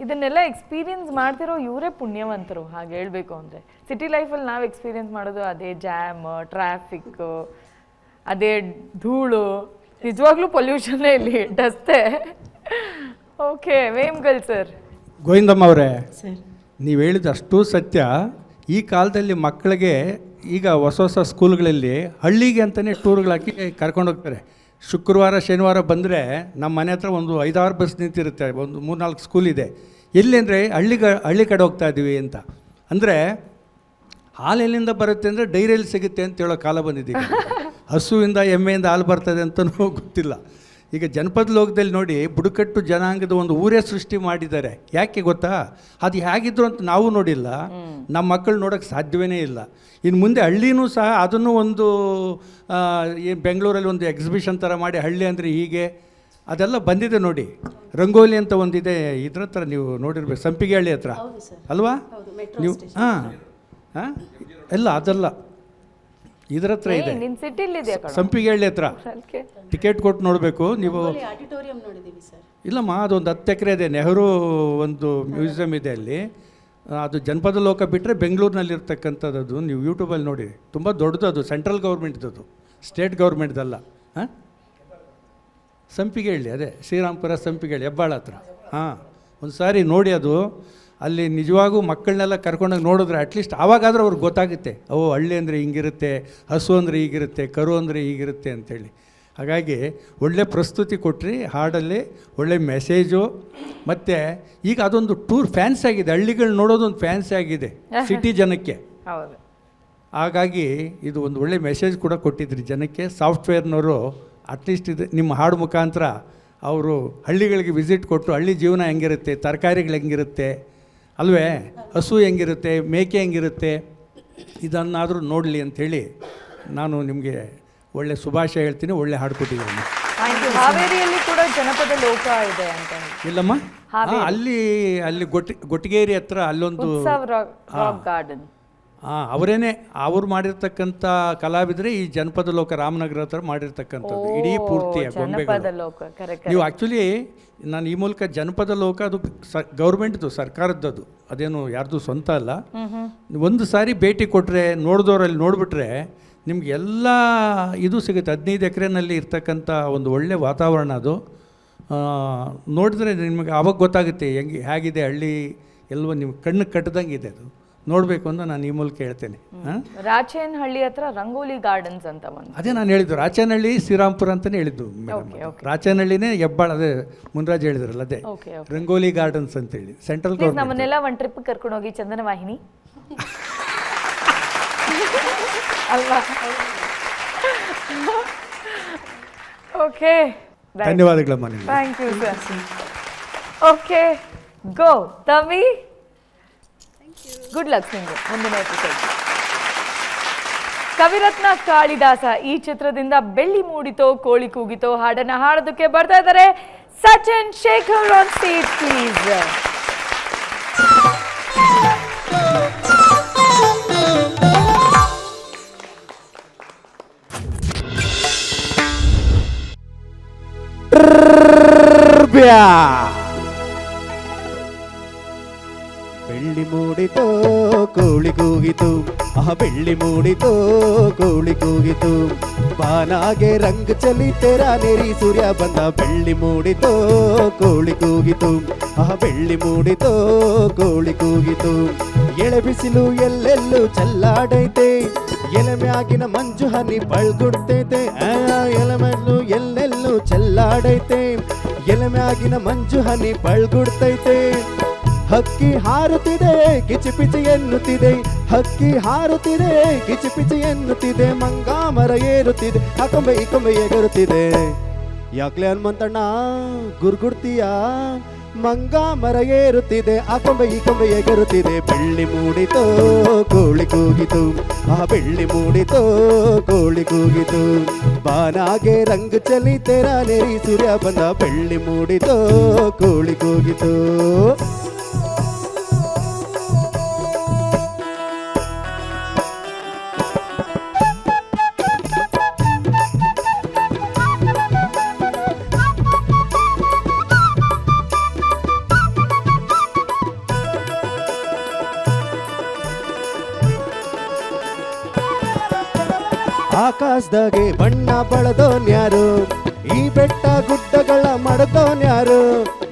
ಇದನ್ನೆಲ್ಲ ಎಕ್ಸ್ಪೀರಿಯನ್ಸ್ ಮಾಡ್ತಿರೋ ಇವರೇ ಪುಣ್ಯವಂತರು ಹಾಗೆ ಹೇಳಬೇಕು ಅಂದರೆ. ಸಿಟಿ ಲೈಫಲ್ಲಿ ನಾವು ಎಕ್ಸ್ಪೀರಿಯನ್ಸ್ ಮಾಡೋದು ಅದೇ ಜಾಮ್, ಟ್ರಾಫಿಕ್ಕು, ಅದೇ ಧೂಳು, ನಿಜವಾಗ್ಲೂ ಪೊಲ್ಯೂಷನ್ನೇ ಇಲ್ಲಿ ಡಸ್ತೆ. Okay, Vemgal sir. ಗೋವಿಂದಮ್ಮ ಅವರೇ, ಸರ್ ನೀವು ಹೇಳಿದ ಅಷ್ಟು ಸತ್ಯ. ಈ ಕಾಲದಲ್ಲಿ ಮಕ್ಕಳಿಗೆ ಈಗ ಹೊಸ ಸ್ಕೂಲ್ಗಳಲ್ಲಿ ಹಳ್ಳಿಗೆ ಅಂತಲೇ ಟೂರ್ಗಳಾಕಿ ಕರ್ಕೊಂಡೋಗ್ತಾರೆ. ಶುಕ್ರವಾರ ಶನಿವಾರ ಬಂದರೆ ನಮ್ಮ ಮನೆ ಹತ್ರ ಒಂದು 5-6 ಬಸ್ ನಿಂತಿರುತ್ತೆ. ಒಂದು 3-4 ಸ್ಕೂಲ್ ಇದೆ. ಎಲ್ಲಿ ಅಂದರೆ ಹಳ್ಳಿ ಕಡೆ ಹೋಗ್ತಾ ಇದ್ದೀವಿ ಅಂತ. ಅಂದರೆ ಹಾಲು ಎಲ್ಲಿಂದ ಬರುತ್ತೆ ಅಂದರೆ ಡೈರಿಯಲ್ಲಿ ಸಿಗುತ್ತೆ ಅಂತ ಹೇಳೋ ಕಾಲ ಬಂದಿದ್ದೀವಿ. ಹಸುವಿಂದ ಎಮ್ಮೆಯಿಂದ ಹಾಲು ಬರ್ತದೆ ಅಂತಲೂ ಗೊತ್ತಿಲ್ಲ. ಈಗ ಜನಪದ ಲೋಕದಲ್ಲಿ ನೋಡಿ, ಬುಡಕಟ್ಟು ಜನಾಂಗದ ಒಂದು ಊರೇ ಸೃಷ್ಟಿ ಮಾಡಿದ್ದಾರೆ. ಯಾಕೆ ಗೊತ್ತಾ? ಅದು ಹೇಗಿದ್ರು ಅಂತ ನಾವು ನೋಡಿಲ್ಲ, ನಮ್ಮ ಮಕ್ಕಳು ನೋಡೋಕ್ಕೆ ಸಾಧ್ಯವೇ ಇಲ್ಲ. ಇನ್ನು ಮುಂದೆ ಹಳ್ಳಿನೂ ಸಹ ಅದನ್ನು ಒಂದು ಬೆಂಗಳೂರಲ್ಲಿ ಒಂದು ಎಕ್ಸಿಬಿಷನ್ ಥರ ಮಾಡಿ ಹಳ್ಳಿ ಅಂದರೆ ಹೀಗೆ ಅದೆಲ್ಲ ಬಂದಿದೆ ನೋಡಿ. ರಂಗೋಲಿ ಅಂತ ಒಂದಿದೆ, ಇದ್ರ ಹತ್ರ ನೀವು ನೋಡಿರ್ಬೇಕು, ಸಂಪಿಗೆ ಹಳ್ಳಿ ಹತ್ರ ಅಲ್ವಾ ನೀವು? ಹಾಂ ಎಲ್ಲ ಅದೆಲ್ಲ ಇದ್ರ ಹತ್ರ ಇದೆ, ಸಂಪಿಗೆ ಹಳ್ಳಿ ಹತ್ರ. ಟಿಕೆಟ್ ಕೊಟ್ಟು ನೋಡಬೇಕು ನೀವು. ಆಡಿಟೋರಿಯಂ ನೋಡಿದ್ದೀವಿ ಸರ್. ಇಲ್ಲಮ್ಮ, ಅದೊಂದು 10 ಎಕರೆ ಇದೆ. ನೆಹರು ಒಂದು ಮ್ಯೂಸಿಯಂ ಇದೆ ಅಲ್ಲಿ. ಅದು ಜನಪದ ಲೋಕ ಬಿಟ್ಟರೆ ಬೆಂಗಳೂರಿನಲ್ಲಿ ಇರ್ತಕ್ಕಂಥದ್ದು. ನೀವು ಯೂಟ್ಯೂಬಲ್ಲಿ ನೋಡಿ, ತುಂಬ ದೊಡ್ಡದು. ಅದು ಸೆಂಟ್ರಲ್ ಗೌರ್ಮೆಂಟ್ದದು, ಸ್ಟೇಟ್ ಗೌರ್ಮೆಂಟ್ದಲ್ಲ. ಹಾಂ, ಸಂಪಿಗೆ ಹಳ್ಳಿ, ಅದೇ ಶ್ರೀರಾಮ್ಪುರ ಸಂಪಿಗೆ ಹಳ್ಳಿ, ಹೆಬ್ಬಾಳ ಹತ್ರ. ಹಾಂ, ಒಂದು ಸಾರಿ ನೋಡಿ. ಅದು ಅಲ್ಲಿ ನಿಜವಾಗೂ ಮಕ್ಕಳನ್ನೆಲ್ಲ ಕರ್ಕೊಂಡೋಗಿ ನೋಡಿದ್ರೆ ಅಟ್ಲೀಸ್ಟ್ ಆವಾಗಾದರೂ ಅವ್ರಿಗೆ ಗೊತ್ತಾಗುತ್ತೆ, ಓ ಹಳ್ಳಿ ಅಂದರೆ ಹಿಂಗಿರುತ್ತೆ, ಹಸು ಅಂದರೆ ಹೀಗಿರುತ್ತೆ, ಕರು ಅಂದರೆ ಹೀಗಿರುತ್ತೆ ಅಂಥೇಳಿ. ಹಾಗಾಗಿ ಒಳ್ಳೆ ಪ್ರಸ್ತುತಿ ಕೊಟ್ಟರೆ ಹಾಡಲ್ಲಿ, ಒಳ್ಳೆ ಮೆಸೇಜು. ಮತ್ತು ಈಗ ಅದೊಂದು ಟೂರ್ ಫ್ಯಾನ್ಸಿ ಆಗಿದೆ, ಹಳ್ಳಿಗಳು ನೋಡೋದೊಂದು ಫ್ಯಾನ್ಸಿ ಆಗಿದೆ ಸಿಟಿ ಜನಕ್ಕೆ. ಹಾಗಾಗಿ ಇದು ಒಂದು ಒಳ್ಳೆ ಮೆಸೇಜ್ ಕೂಡ ಕೊಟ್ಟಿದ್ರಿ ಜನಕ್ಕೆ. ಸಾಫ್ಟ್ವೇರ್ನವರು ಅಟ್ಲೀಸ್ಟ್ ಇದು ನಿಮ್ಮ ಹಾಡು ಮುಖಾಂತರ ಅವರು ಹಳ್ಳಿಗಳಿಗೆ ವಿಸಿಟ್ ಕೊಟ್ಟು ಹಳ್ಳಿ ಜೀವನ ಹೆಂಗಿರುತ್ತೆ, ತರಕಾರಿಗಳು ಹೆಂಗಿರುತ್ತೆ ಅಲ್ವೇ, ಹಸು ಹೆಂಗಿರುತ್ತೆ, ಮೇಕೆ ಹೆಂಗಿರುತ್ತೆ, ಇದನ್ನಾದರೂ ನೋಡಲಿ ಅಂಥೇಳಿ ನಾನು ನಿಮಗೆ ಒಳ್ಳೆ ಶುಭಾಶಯ ಹೇಳ್ತೀನಿ. ಒಳ್ಳೆ ಹಾಡು ಕೊಟ್ಟಿದ್ದೀನಿ. ಹಾವೇರಿಯಲ್ಲಿ ಕೂಡ ಜನಪದ ಲೋಕ ಇದೆ ಅಂತ. ಇಲ್ಲಮ್ಮ, ಅಲ್ಲಿ ಗೊಟ್ಟಿಗೇರಿ ಹತ್ರ ಅಲ್ಲೊಂದು ಗಾರ್ಡನ್. ಅವರೇನೆ ಅವ್ರು ಮಾಡಿರ್ತಕ್ಕಂಥ ಕಲಾವಿದರೆ ಈ ಜನಪದ ಲೋಕ ರಾಮನಗರ ಹತ್ರ ಮಾಡಿರ್ತಕ್ಕಂಥದ್ದು ಇಡೀ ಪೂರ್ತಿ ಗೊಂಬೆಗಳು. ನೀವು ಆ್ಯಕ್ಚುಲಿ ನಾನು ಈ ಮೂಲಕ ಜನಪದ ಲೋಕ ಅದು ಗೌರ್ಮೆಂಟ್ದು, ಸರ್ಕಾರದ್ದು, ಅದೇನು ಯಾರ್ದು ಸ್ವಂತ ಅಲ್ಲ. ಒಂದು ಸಾರಿ ಭೇಟಿ ಕೊಟ್ಟರೆ, ನೋಡಿದವರಲ್ಲಿ ನೋಡಿಬಿಟ್ರೆ ನಿಮ್ಗೆ ಎಲ್ಲ ಇದು ಸಿಗುತ್ತೆ. 15 ಎಕರೆನಲ್ಲಿ ಇರ್ತಕ್ಕಂಥ ಒಂದು ಒಳ್ಳೆ ವಾತಾವರಣ ಅದು. ನೋಡಿದ್ರೆ ನಿಮಗೆ ಆವಾಗ ಗೊತ್ತಾಗುತ್ತೆ ಹೇಗಿದೆ ಹಳ್ಳಿ, ಎಲ್ಲವೂ ನಿಮ್ಮ ಕಣ್ಣು ಕಟ್ಟದಂಗೆ ಇದೆ. ಅದು ನೋಡಬೇಕು ಅಂತ ನಾನು ಈ ಮೂಲಕ ಹೇಳ್ತೇನೆ. ರಾಚೇನಹಳ್ಳಿ ಹತ್ರ ರಂಗೋಲಿ ಗಾರ್ಡನ್ಸ್ ಅಂತ ಒಂದು. ಅದೇ ನಾನು ಹೇಳಿದ್ದು, ರಾಚೇನಹಳ್ಳಿ ಶ್ರೀರಾಮ್ಪುರ ಅಂತಲೇ ಹೇಳಿದ್ದು. ರಾಚೇನಹಳ್ಳಿನೇ ಹೆಬ್ಬಾಳ, ಅದೇ ಮುನ್ರಾಜ್ ಹೇಳಿದ್ರಲ್ಲ, ಅದೇ ರಂಗೋಲಿ ಗಾರ್ಡನ್ಸ್ ಅಂತೇಳಿ ಸೆಂಟ್ರಲ್ ಗೌರ್ಮೆಂಟ್. ನಮ್ಮನ್ನೆಲ್ಲ ಒಂದು ಟ್ರಿಪ್ ಕರ್ಕೊಂಡು ಹೋಗಿ ಚಂದನ ವಾಹಿನಿ ಅಲ್ವಾ? ಓಕೆ, ಧನ್ಯವಾದಗಳಮ್ಮ ನಿಮಗೆ. Thank you sir. Okay, go ತವಿ. ಗುಡ್ ಲಕ್ ನಿಮಗೆ ಮುಂದಿನ ಎಪಿಸೋಡ್. ಕವಿರತ್ನ ಕಾಳಿದಾಸ ಈ ಚಿತ್ರದಿಂದ ಬೆಳ್ಳಿ ಮೂಡಿತೋ ಕೋಳಿ ಕೂಗಿತೋ ಹಾಡನ್ನ ಹಾಡೋದಕ್ಕೆ ಬರ್ತಾ ಇದ್ದಾರೆ Sachin Shekhar on stage, please. ಬೆಳ್ಳಿ ಮೂಡಿತೋ ಕೋಳಿ ಕೂಗಿತು, ಬೆಳ್ಳಿ ಮೂಡಿತೋ ಕೋಳಿ ಕೂಗಿತು, ಬಾನಾಗೆ ರಂಗ್ ಚಲಿ ತೆರ ನೆರಿ ಸೂರ್ಯ ಬಂದ. ಬೆಳ್ಳಿ ಮೂಡಿತೋ ಕೋಳಿ ಕೂಗಿತು, ಬೆಳ್ಳಿ ಮೂಡಿತೋ ಕೋಳಿ ಕೂಗಿತು, ಎಳೆ ಬಿಸಿಲು ಎಲ್ಲೆಲ್ಲೂ ಚಲ್ಲಾಡೈತೆ, ಎಲೆ ಮ್ಯಾಗಿನ ಮಂಜು ಹನಿ ಬಳ್ಗುಡ್ತೈತೆ, ಎಲೆ ಮೆಲ್ಲು ಎಲ್ಲೆಲ್ಲೂ ಚಲ್ಲಾಡೈತೆ, ಎಲೆ ಮ್ಯಾಗಿನ ಮಂಜು ಹನಿ ಬಳ್ಗುಡ್ತೈತೆ. ಹಕ್ಕಿ ಹಾರುತ್ತಿದೆ ಕಿಚಿಪಿಚಿ ಎನ್ನುತ್ತಿದೆ, ಹಕ್ಕಿ ಹಾರುತ್ತಿದೆ ಕಿಚಿಪಿಚಿ ಎನ್ನುತ್ತಿದೆ, ಮಂಗಾಮರ ಏರುತ್ತಿದೆ, ಆ ಕೊಂಬೆ ಈ ಕೊಂಬೆ ಎಗರುತ್ತಿದೆ. ಯಾಕ್ಲೆ ಹನುಮಂತಣ್ಣ ಗುರ್ಗುಡ್ತೀಯ, ಮಂಗಾಮರ ಏರುತ್ತಿದೆ, ಆ ಕೊಂಬೆ ಈ ಕೊಂಬೆ ಎಗರುತ್ತಿದೆ. ಬೆಳ್ಳಿ ಮೂಡಿತೋ ಕೋಳಿ ಕೂಗಿತು, ಬೆಳ್ಳಿ ಮೂಡಿತೋ ಕೋಳಿ ಕೂಗಿತು, ಬಾನಾಗೆ ರಂಗ್ ಚಲಿ ತೆರ ನೆರಿ ಸೂರ್ಯ ಬಂದ. ಬೆಳ್ಳಿ ಮೂಡಿತೋ ಕೋಳಿ ಕೂಗಿತು. ಆಕಾಶದಾಗೆ ಬಣ್ಣ ಬಳದೋನ್ಯಾರು, ಈ ಬೆಟ್ಟ ಗುಡ್ಡಗಳ ಮಡದೋನ್ಯಾರು,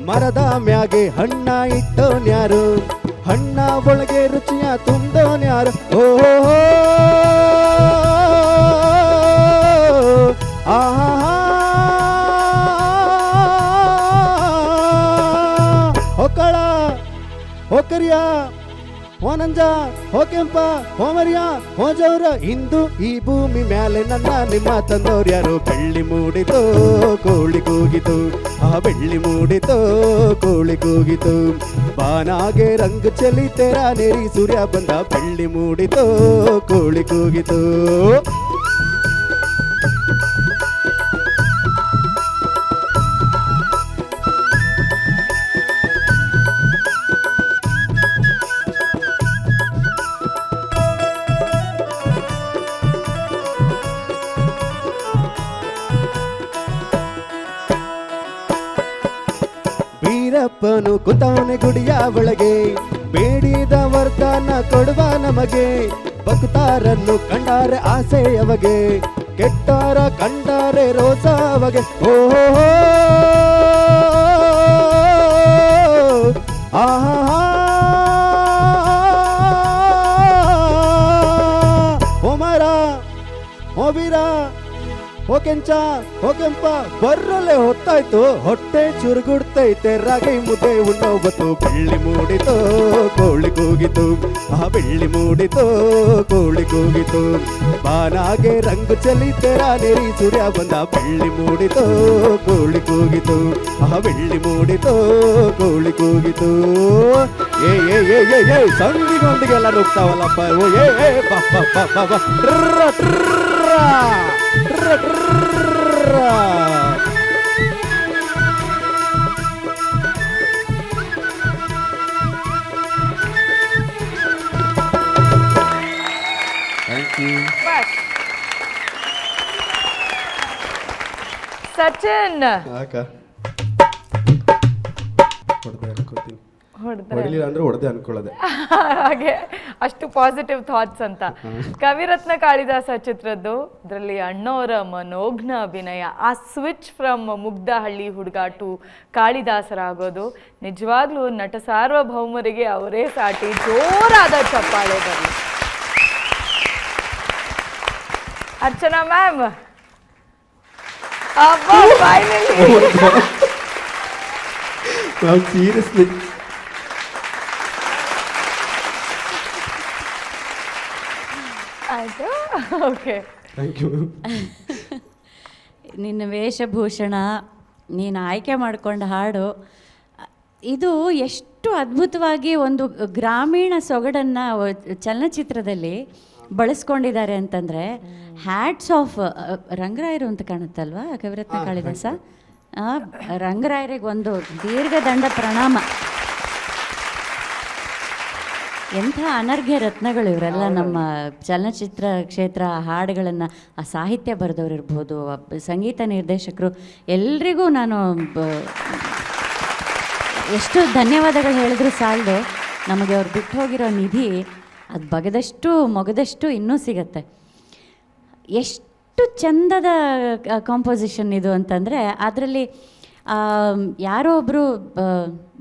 ಮರದ ಮ್ಯಾಗೆ ಹಣ್ಣ ಇಟ್ಟೋನ್ಯಾರು, ಹಣ್ಣ ಒಳಗೆ ರುಚಿಯ ತುಂಬೋನ್ಯಾರು. ಓಹೋ ಆಹಾ ಹೊಕ್ಕಳ ಹೊಕ್ಕರಿಯ ಓನಂಜ ಹೋ ಕೆಂಪ ಹೋ ಮರಿಯ ಹೋ ಜೌರ, ಇಂದು ಈ ಭೂಮಿ ಮ್ಯಾಲೆ ನನ್ನ ನಿಮ್ಮ ತಂದೋರ್ ಯಾರು. ಬೆಳ್ಳಿ ಮೂಡಿತೋ ಕೋಳಿ ಕೂಗಿತು, ಬೆಳ್ಳಿ ಮೂಡಿತೋ ಕೋಳಿ ಕೂಗಿತು, ಬಾನಾಗೆ ರಂಗ್ ಚಲಿ ತೆರ ನೆರಿ ಸೂರ್ಯ ಬಂದ. ಬೆಳ್ಳಿ ಮೂಡಿತೋ ಕೋಳಿ ಕೂಗಿತು. ಬೀರಪ್ಪನು ಕುತಾನೆ ಗುಡಿಯ ಒಳಗೆ, ಬೇಡಿದ ವರದಾನ ಕೊಡುವ ನಮಗೆ, ಭಕ್ತಾರನ್ನು ಕಂಡಾರೆ ಆಸೆ ಅವಗೆ, ಕೆಟ್ಟಾರ ಕಂಡಾರೆ ರೋಸ ಅವಗೆ. ಓಹೋ ಆಹಾ ಓ ಮರ ಓ ಬೀರ ಓ ಕೆಂಚ ಓ ಕೆಂಪ ಬರ್ರಲ್ಲೇ ಹೊತ್ತಾಯ್ತು, ಹೊಟ್ಟೆ ಚುರುಗುಡ್ತೈತೆ, ರಾಗಿ ಮುದ್ದೆ ಉಣ್ಣೋ ಬತ್ತು. ಬೆಳ್ಳಿ ಮೂಡಿತೋ ಕೋಳಿ ಕೂಗಿತು, ಬೆಳ್ಳಿ ಮೂಡಿತೋ ಕೋಳಿ ಕೂಗಿತು, ಬಾನಾಗೆ ರಂಗು ಚಲಿ ತೆರ ನೆರಿ ಸೂರ್ಯ ಬಂದ. ಬೆಳ್ಳಿ ಮೂಡಿತೋ ಕೋಳಿ ಕೂಗಿತು, ಬೆಳ್ಳಿ ಮೂಡಿತೋ ಕೋಳಿ ಕೂಗಿತು. ಏ ಏ ಏ ಏ ಏ ಸಂಗಿಗೊಂದಿಗೆಲ್ಲ ನುಗ್ತಾವಲ್ಲಪ್ಪ. ಓ ಏ ಏ ಬಾ ಬಾ ಬಾ ಬಾ ಬಾ ಟ್ರ ಟ್ರ ಸಚಿನ್ ಅಕ್ಕ ಹೊಡೆದೆ ಅನ್ಕೋತೀನಿ, ಹೊಡೆದ್ರೆ ಹೊಡಿಲಿಲ್ಲ ಅಂದ್ರೆ ಹೊಡೆದೆ ಅನ್ಕೊಳ್ಳೋದೆ. ಹಾಗೆ ಅಷ್ಟು ಪಾಸಿಟಿವ್ ಥಾಟ್ಸ್ ಅಂತ. ಕವಿರತ್ನ ಕಾಳಿದಾಸ ಚಿತ್ರದ್ದು, ಇದರಲ್ಲಿ ಅಣ್ಣವರ ಮನೋಜ್ಞ ಅಭಿನಯ, ಆ ಸ್ವಿಚ್ ಫ್ರಮ್ ಮುಗ್ಧಹಳ್ಳಿ ಹುಡುಗ ಟು ಕಾಳಿದಾಸರಾಗೋದು ನಿಜವಾಗ್ಲೂ ನಟ ಸಾರ್ವಭೌಮರಿಗೆ ಅವರೇ ಸಾಟಿ. ಜೋರಾದ ಚಪ್ಪಾಳೆ ಬರಲಿ. ಅರ್ಚನಾ ಮ್ಯಾಮ್, ನಾವು ಸೀರಿಯಸ್ಲಿ ಆಯ್ತು, ಓಕೆ, ಥ್ಯಾಂಕ್ ಯು. ನಿನ್ನ ವೇಷಭೂಷಣ, ನೀನು ಆಯ್ಕೆ ಮಾಡಿಕೊಂಡ ಹಾಡು, ಇದು ಎಷ್ಟು ಅದ್ಭುತವಾಗಿ ಒಂದು ಗ್ರಾಮೀಣ ಸೊಗಡನ್ನು ಚಲನಚಿತ್ರದಲ್ಲಿ ಬಳಸ್ಕೊಂಡಿದ್ದಾರೆ ಅಂತಂದರೆ ಹ್ಯಾಟ್ಸ್ ಆಫ್. ರಂಗರಾಯರು ಅಂತ ಕಾಣುತ್ತಲ್ವಾ ಕವಿರತ್ನ ಕಾಳಿದಾಸ, ರಂಗರಾಯರಿಗೆ ಒಂದು ದೀರ್ಘದಂಡ ಪ್ರಣಾಮ. ಎಂಥ ಅನರ್ಘ್ಯ ರತ್ನಗಳು ಇವರೆಲ್ಲ. ನಮ್ಮ ಚಲನಚಿತ್ರ ಕ್ಷೇತ್ರ ಹಾಡುಗಳನ್ನು, ಆ ಸಾಹಿತ್ಯ ಬರೆದವ್ರು ಇರ್ಬೋದು, ಸಂಗೀತ ನಿರ್ದೇಶಕರು, ಎಲ್ರಿಗೂ ನಾನು ಎಷ್ಟು ಧನ್ಯವಾದಗಳು ಹೇಳಿದ್ರು ಸಾಲದು. ನಮಗೆ ಅವ್ರು ಬಿಟ್ಟು ಹೋಗಿರೋ ನಿಧಿ ಅದು ಬಗೆದಷ್ಟು ಮೊಗದಷ್ಟು ಇನ್ನೂ ಸಿಗತ್ತೆ. ಎಷ್ಟು ಚಂದದ ಕಾಂಪೋಸಿಷನ್ ಇದು ಅಂತಂದರೆ, ಅದರಲ್ಲಿ ಯಾರೋ ಒಬ್ಬರು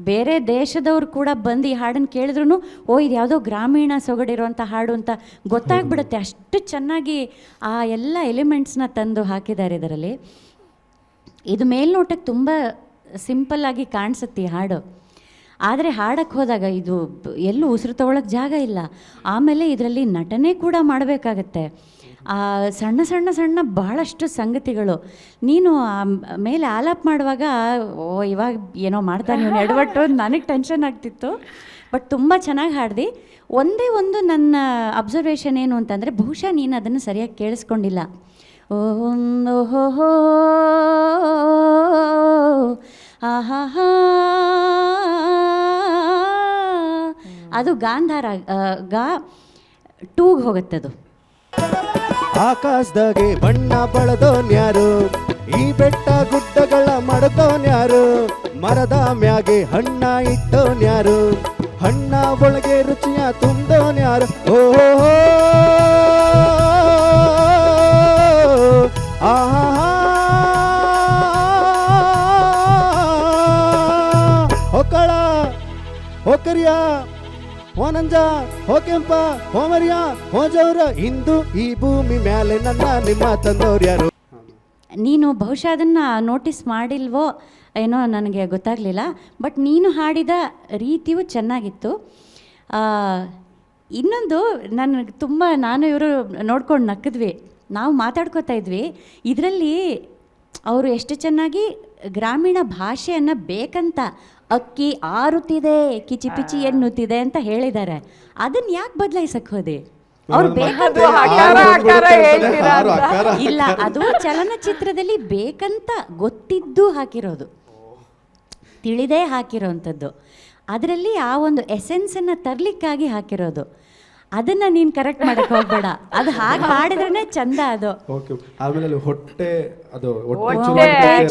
ಬೇರೆ ದೇಶದವ್ರು ಕೂಡ ಬಂದು ಈ ಹಾಡನ್ನು ಕೇಳಿದ್ರು ಓ ಇದು ಯಾವುದೋ ಗ್ರಾಮೀಣ ಸೊಗಡಿರುವಂಥ ಹಾಡು ಅಂತ ಗೊತ್ತಾಗ್ಬಿಡುತ್ತೆ. ಅಷ್ಟು ಚೆನ್ನಾಗಿ ಆ ಎಲ್ಲ ಎಲಿಮೆಂಟ್ಸ್ನ ತಂದು ಹಾಕಿದ್ದಾರೆ ಇದರಲ್ಲಿ. ಇದು ಮೇಲ್ನೋಟಕ್ಕೆ ತುಂಬ ಸಿಂಪಲ್ಲಾಗಿ ಕಾಣಿಸುತ್ತೆ ಈ ಹಾಡು, ಆದರೆ ಹಾಡಕ್ಕೆ ಹೋದಾಗ ಇದು ಎಲ್ಲೂ ಉಸಿರು ತಗೊಳಕ್ಕೆ ಜಾಗ ಇಲ್ಲ. ಆಮೇಲೆ ಇದರಲ್ಲಿ ನಟನೆ ಕೂಡ ಮಾಡಬೇಕಾಗತ್ತೆ. ಸಣ್ಣ ಸಣ್ಣ ಸಣ್ಣ ಬಹಳಷ್ಟು ಸಂಗತಿಗಳು. ನೀನು ಮೇಲೆ ಆಲಾಪ್ ಮಾಡುವಾಗ ಓ ಇವಾಗ ಏನೋ ಮಾಡ್ತಾನೆ ಇವನು ಎಡವಟ್ಟು ನನಗೆ ಟೆನ್ಷನ್ ಆಗ್ತಿತ್ತು. ಬಟ್ ತುಂಬ ಚೆನ್ನಾಗಿ ಹಾಡ್ದು. ಒಂದೇ ಒಂದು ನನ್ನ ಅಬ್ಸರ್ವೇಷನ್ ಏನು ಅಂತಂದರೆ, ಬಹುಶಃ ನೀನು ಅದನ್ನು ಸರಿಯಾಗಿ ಕೇಳಿಸ್ಕೊಂಡಿಲ್ಲ. ಓಹೋ ಆಹಾ, ಅದು ಗಾಂಧಾರ ಗಾ 2ಗೆ ಹೋಗುತ್ತದು. ಆಕಾಶದಾಗೆ ಬಣ್ಣ ಬಳದೋನ್ಯಾರು, ಈ ಬೆಟ್ಟ ಗುಡ್ಡಗಳ ಮಡದೋನ್ಯಾರು, ಮರದ ಮ್ಯಾಗೆ ಹಣ್ಣ ಇಟ್ಟೋನ್ಯಾರು, ಹಣ್ಣ ಒಳಗೆ ರುಚಿಯ ತುಂಬೋನ್ಯಾರು. ಓಹೋ ಆಹಾ, ಹೊಕ್ಕಳ ಹೊಕ್ಕರಿಯ ಓನಂಜ ಹೋಕೆಂಪ ಹೋಮರಿಯ ಹೋಜವ್ರ ಇಂದು ಈ ಭೂಮಿ ಮ್ಯಾಲೆ ನನ್ನ ನಿಮ್ಮ ತಂದವ್ರು ಯಾರು. ನೀನು ಬಹುಶಃ ಅದನ್ನು ನೋಟಿಸ್ ಮಾಡಿಲ್ವೋ ಏನೋ ನನಗೆ ಗೊತ್ತಾಗಲಿಲ್ಲ. ಬಟ್ ನೀನು ಹಾಡಿದ ರೀತಿಯೂ ಚೆನ್ನಾಗಿತ್ತು. ಇನ್ನೊಂದು ನನಗೆ ತುಂಬ, ನಾನು ಇವರು ನೋಡ್ಕೊಂಡು ನಕ್ಕಿದ್ವಿ, ನಾವು ಮಾತಾಡ್ಕೋತಾ ಇದ್ವಿ. ಇದರಲ್ಲಿ ಅವರು ಎಷ್ಟು ಚೆನ್ನಾಗಿ ಗ್ರಾಮೀಣ ಭಾಷೆಯನ್ನು ಬೇಕಂತ ಅಕ್ಕಿ ಆರುತ್ತಿದೆ ಕಿಚಿಪಿಚಿ ಎನ್ನುತ್ತಿದೆ ಅಂತ ಹೇಳಿದ್ದಾರೆ. ಅದನ್ನ ಯಾಕೆ ಬದಲಾಯಿಸಕ್ ಹೋದೆ? ಅವ್ರು ಬೇಕಂತ ಇಲ್ಲ, ಅದು ಚಲನಚಿತ್ರದಲ್ಲಿ ಬೇಕಂತ ಗೊತ್ತಿದ್ದು ಹಾಕಿರೋದು, ತಿಳಿದೇ ಹಾಕಿರೋವಂಥದ್ದು. ಅದರಲ್ಲಿ ಆ ಒಂದು ಎಸೆನ್ಸನ್ನು ತರಲಿಕ್ಕಾಗಿ ಹಾಕಿರೋದು. ಅದನ್ನು ನೀನು ಕರೆಕ್ಟ್ ಮಾಡಕ್ಕೆ ಹೋಗ್ಬೇಡ. ಅದು ಹಾಗೆ ಹಾಡಿದ್ರೇ ಚಂದ ಅದು. ಓಕೆ. ಆಮೇಲೆ ಅಲ್ಲಿ ಹೊಟ್ಟೆ ಅದು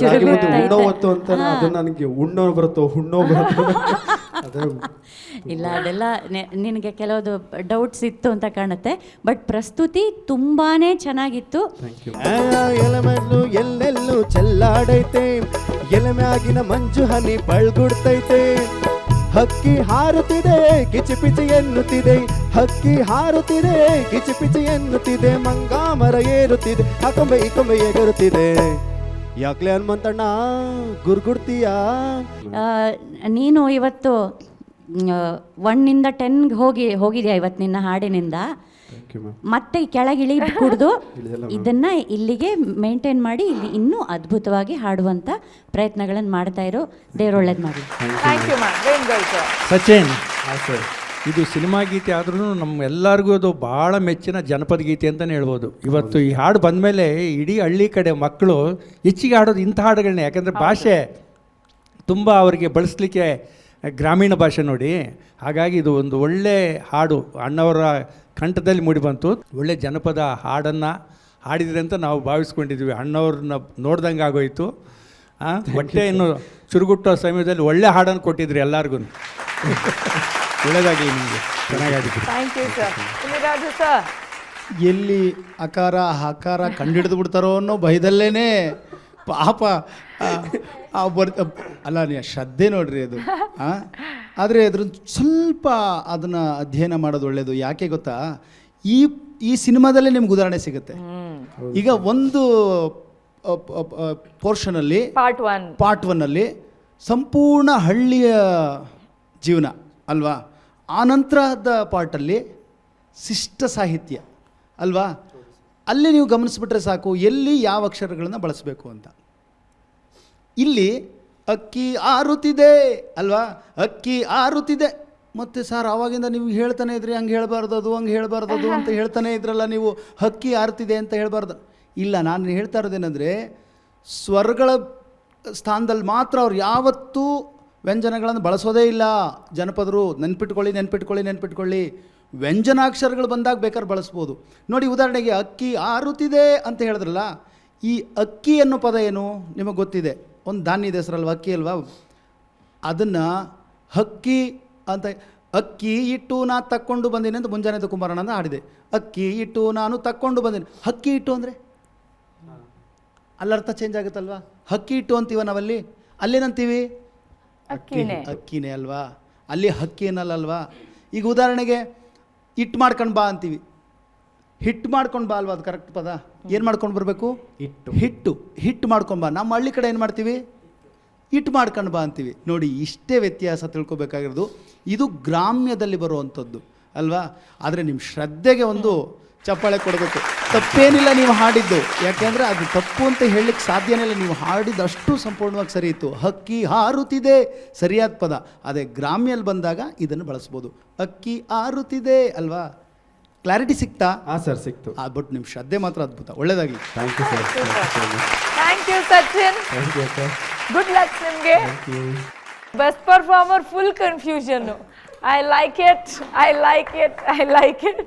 ಚುರುಗುಡ್ತಾ ಹೊತ್ತು ಅಂತ ಅದು ನನಗೆ ಉಣ್ಣೋ ಬರುತ್ತೋ ಹುಣ್ಣೋ ಬರುತ್ತೋ ಅದೇ ಇಲ್ಲ, ಅದೆಲ್ಲ ನಿನಗೆ ಕೆಲವೊಂದು ಡೌಟ್ಸ್ ಇತ್ತು ಅಂತ ಕಾಣುತ್ತೆ. ಬಟ್ ಪ್ರಸ್ತುತಿ ತುಂಬಾ ಚೆನ್ನಾಗಿತ್ತು. ಎಲೆಮೆಲ್ಲು ಎಲ್ಲೆಲ್ಲೂ ಚೆಲ್ಲಾಡೈತೆ, ಎಲೆ ಮ್ಯಾಗಿನ ಮಂಜು ಹನಿ ಬಳ್ಗುಡ್ತೈತೆ, ಹಕ್ಕಿ ಹಾರುತ್ತಿದೆ ಕಿಚಿಪಿಚಿ ಎನ್ನುತ್ತಿದೆ, ಹಕ್ಕಿ ಹಾರುತ್ತಿದೆ ಕಿಚಿಪಿಚಿ ಎನ್ನುತ್ತಿದೆ, ಮಂಗಾಮರ ಏರುತ್ತಿದೆ ಅಕೊಂಬೆ ಈ ಕೊಂಬೆ ಎಗರುತ್ತಿದೆ. ಯಾಕ್ಲೆ ಹನುಮಂತಣ್ಣ ಗುರ್ಗುಡ್ತೀಯಾ? ನೀನು ಇವತ್ತು 1 ಇಂದ 10 ಹೋಗಿದ್ಯಾ ಇವತ್ತು ನಿನ್ನ ಹಾಡಿನಿಂದ. ಮತ್ತೆ ಕೆಳಗಿಳಿ ಕುಡಿದು ಇದನ್ನ ಇಲ್ಲಿಗೆ ಮೇಂಟೈನ್ ಮಾಡಿ ಇಲ್ಲಿ ಇನ್ನೂ ಅದ್ಭುತವಾಗಿ ಹಾಡುವಂಥ ಪ್ರಯತ್ನಗಳನ್ನು ಮಾಡ್ತಾ ಇರೋ. ದೇವ್ರು ಒಳ್ಳೇದು ಮಾಡಿ. ಸಚಿನ್, ಇದು ಸಿನಿಮಾ ಗೀತೆ ಆದ್ರೂ ನಮ್ಮ ಎಲ್ಲರಿಗೂ ಅದು ಭಾಳ ಮೆಚ್ಚಿನ ಜನಪದ ಗೀತೆ ಅಂತಲೇ ಹೇಳ್ಬೋದು. ಇವತ್ತು ಈ ಹಾಡು ಬಂದಮೇಲೆ ಇಡೀ ಹಳ್ಳಿ ಕಡೆ ಮಕ್ಕಳು ಹೆಚ್ಚಿಗೆ ಹಾಡೋದು ಇಂಥ ಹಾಡುಗಳನ್ನೇ. ಯಾಕಂದರೆ ಭಾಷೆ ತುಂಬ ಅವರಿಗೆ ಬಳಸಲಿಕ್ಕೆ ಗ್ರಾಮೀಣ ಭಾಷೆ ನೋಡಿ. ಹಾಗಾಗಿ ಇದು ಒಂದು ಒಳ್ಳೆ ಹಾಡು ಅಣ್ಣವರ ಕಂಠದಲ್ಲಿ ಮೂಡಿಬಂತು. ಒಳ್ಳೆ ಜನಪದ ಹಾಡನ್ನು ಹಾಡಿದ್ರಿ ಅಂತ ನಾವು ಭಾವಿಸ್ಕೊಂಡಿದ್ವಿ. ಅಣ್ಣವ್ರನ್ನ ನೋಡ್ದಂಗೆ ಆಗೋಯ್ತು. ಹೊಟ್ಟೆ ಇನ್ನು ಚುರುಗುಟ್ಟೋ ಸಮಯದಲ್ಲಿ ಒಳ್ಳೆ ಹಾಡನ್ನು ಕೊಟ್ಟಿದ್ರಿ ಎಲ್ಲರಿಗೂ. ಒಳ್ಳೆಯದಾಗಲಿ ನಿಮಗೆ, ಚೆನ್ನಾಗಾಗಿತ್ತು. ಎಲ್ಲಿ ಅಕಾರ ಹಕಾರ ಕಂಡಿಡಿದು ಬಿಡ್ತಾರೋ ಅನ್ನೋ ಭಯದಲ್ಲೇನೆ ಪಾಪ ಅಲ್ಲ, ನೀವು ಶ್ರದ್ಧೆ ನೋಡ್ರಿ ಅದು. ಆದರೆ ಅದ್ರ ಸ್ವಲ್ಪ ಅದನ್ನು ಅಧ್ಯಯನ ಮಾಡೋದು ಒಳ್ಳೆಯದು. ಯಾಕೆ ಗೊತ್ತಾ, ಈ ಸಿನಿಮಾದಲ್ಲೇ ನಿಮ್ಗೆ ಉದಾಹರಣೆ ಸಿಗುತ್ತೆ. ಈಗ ಒಂದು ಪೋರ್ಷನಲ್ಲಿ ಪಾರ್ಟ್ 1 ಸಂಪೂರ್ಣ ಹಳ್ಳಿಯ ಜೀವನ ಅಲ್ವಾ, ಆ ನಂತರದ ಪಾರ್ಟಲ್ಲಿ ಶಿಷ್ಟ ಸಾಹಿತ್ಯ ಅಲ್ವಾ. ಅಲ್ಲಿ ನೀವು ಗಮನಿಸ್ಬಿಟ್ರೆ ಸಾಕು ಎಲ್ಲಿ ಯಾವ ಅಕ್ಷರಗಳನ್ನು ಬಳಸಬೇಕು ಅಂತ. ಇಲ್ಲಿ ಅಕ್ಕಿ ಆರುತ್ತಿದೆ ಅಲ್ವಾ, ಅಕ್ಕಿ ಆರುತ್ತಿದೆ. ಮತ್ತು ಸರ್ ಆವಾಗಿಂದ ನೀವು ಹೇಳ್ತಾನೆ ಇದ್ರಿ ಹಂಗೆ ಹೇಳಬಾರ್ದದು ಹಂಗೆ ಹೇಳಬಾರ್ದದು ಅಂತ ಹೇಳ್ತಾನೆ ಇದ್ರಲ್ಲ ನೀವು, ಹಕ್ಕಿ ಆರುತ್ತಿದೆ ಅಂತ ಹೇಳಬಾರ್ದು. ಇಲ್ಲ, ನಾನು ಹೇಳ್ತಾ ಇರೋದೇನೆಂದರೆ ಸ್ವರಗಳ ಸ್ಥಾನದಲ್ಲಿ ಮಾತ್ರ ಅವ್ರು ಯಾವತ್ತೂ ವ್ಯಂಜನಗಳನ್ನು ಬಳಸೋದೇ ಇಲ್ಲ. ಜನಪದರು ನೆನ್ಪಿಟ್ಕೊಳ್ಳಿ. ವ್ಯಂಜನಾಕ್ಷರಗಳು ಬಂದಾಗ ಬೇಕಾದ್ರೆ ಬಳಸ್ಬೋದು. ನೋಡಿ, ಉದಾಹರಣೆಗೆ ಅಕ್ಕಿ ಆರುತ್ತಿದೆ ಅಂತ ಹೇಳಿದ್ರಲ್ಲ, ಈ ಅಕ್ಕಿ ಅನ್ನೋ ಪದ ಏನು ನಿಮಗೆ ಗೊತ್ತಿದೆ, ಒಂದು ಧಾನ್ಯದ ಹೆಸರಲ್ವ, ಅಕ್ಕಿ ಅಲ್ವಾ? ಅದನ್ನು ಹಕ್ಕಿ ಅಂತ, ಅಕ್ಕಿ ಇಟ್ಟು ನಾ ತಕ್ಕೊಂಡು ಬಂದೀನಿ ಅಂತ ಮುಂಜಾನೆ ಕುಮಾರಣ್ಣ ಅಂತ ಹಾಡಿದೆ. ಅಕ್ಕಿ ಇಟ್ಟು ನಾನು ತಕ್ಕೊಂಡು ಬಂದೀನಿ. ಹಕ್ಕಿ ಇಟ್ಟು ಅಂದರೆ ಅಲ್ಲರ್ಥ ಚೇಂಜ್ ಆಗುತ್ತಲ್ವಾ? ಹಕ್ಕಿ ಇಟ್ಟು ಅಂತೀವ ನಾವಲ್ಲಿ, ಅಲ್ಲೇನಂತೀವಿ? ಅಕ್ಕಿನೇ ಅಲ್ವಾ? ಅಲ್ಲಿ ಹಕ್ಕಿ ಏನಲ್ಲಲ್ವಾ? ಈಗ ಉದಾಹರಣೆಗೆ ಹಿಟ್ಟು ಮಾಡ್ಕೊಂಡು ಬಾ ಅಂತೀವಿ, ಹಿಟ್ಟು ಮಾಡ್ಕೊಂಡು ಬಾ ಅಲ್ವಾ? ಅದು ಕರೆಕ್ಟ್ ಪದ. ಏನು ಮಾಡ್ಕೊಂಡು ಬರಬೇಕು? ಹಿಟ್ಟು ಮಾಡ್ಕೊಂಡು ಬಾ. ನಮ್ಮ ಹಳ್ಳಿ ಕಡೆ ಏನು ಮಾಡ್ತೀವಿ? ಹಿಟ್ಟು ಮಾಡ್ಕೊಂಡು ಬಾ ಅಂತೀವಿ. ನೋಡಿ, ಇಷ್ಟೇ ವ್ಯತ್ಯಾಸ ತಿಳ್ಕೊಬೇಕಾಗಿರೋದು. ಇದು ಗ್ರಾಮ್ಯದಲ್ಲಿ ಬರುವಂಥದ್ದು ಅಲ್ವಾ? ಆದರೆ ನಿಮ್ಮ ಶ್ರದ್ಧೆಗೆ ಒಂದು ಚಪ್ಪಾಳೆ ಕೊಡಬೇಕು. ತಪ್ಪೇನಿಲ್ಲ ನೀವು ಹಾಡಿದ್ದು, ಯಾಕೆಂದರೆ ಅದು ತಪ್ಪು ಅಂತ ಹೇಳಲಿಕ್ಕೆ ಸಾಧ್ಯನೇ ಇಲ್ಲ. ನೀವು ಹಾಡಿದಷ್ಟು ಸಂಪೂರ್ಣವಾಗಿ ಸರಿ ಇತ್ತು. ಹಕ್ಕಿ ಹಾರುತ್ತಿದೆ ಸರಿಯಾದ ಪದ. ಅದೇ ಗ್ರಾಮ್ಯಲ್ಲಿ ಬಂದಾಗ ಇದನ್ನು ಬಳಸ್ಬೋದು. ಅಕ್ಕಿ ಹಾರುತ್ತಿದೆ ಅಲ್ವಾ? ಕ್ಲಾರಿಟಿ ಸಿಕ್ತಾ? ಹಾಂ ಸರ್, ಸಿಕ್ತು. ಬಟ್ ನಿಮ್ಮ ಶ್ರದ್ಧೆ ಮಾತ್ರ ಅದ್ಭುತ. ಒಳ್ಳೆಯದಾಗಲಿ. Thank you sir. Thank you Sachin. Thank you sir. Good luck ನಿಮಗೆ. Best performer full confusion. I like it.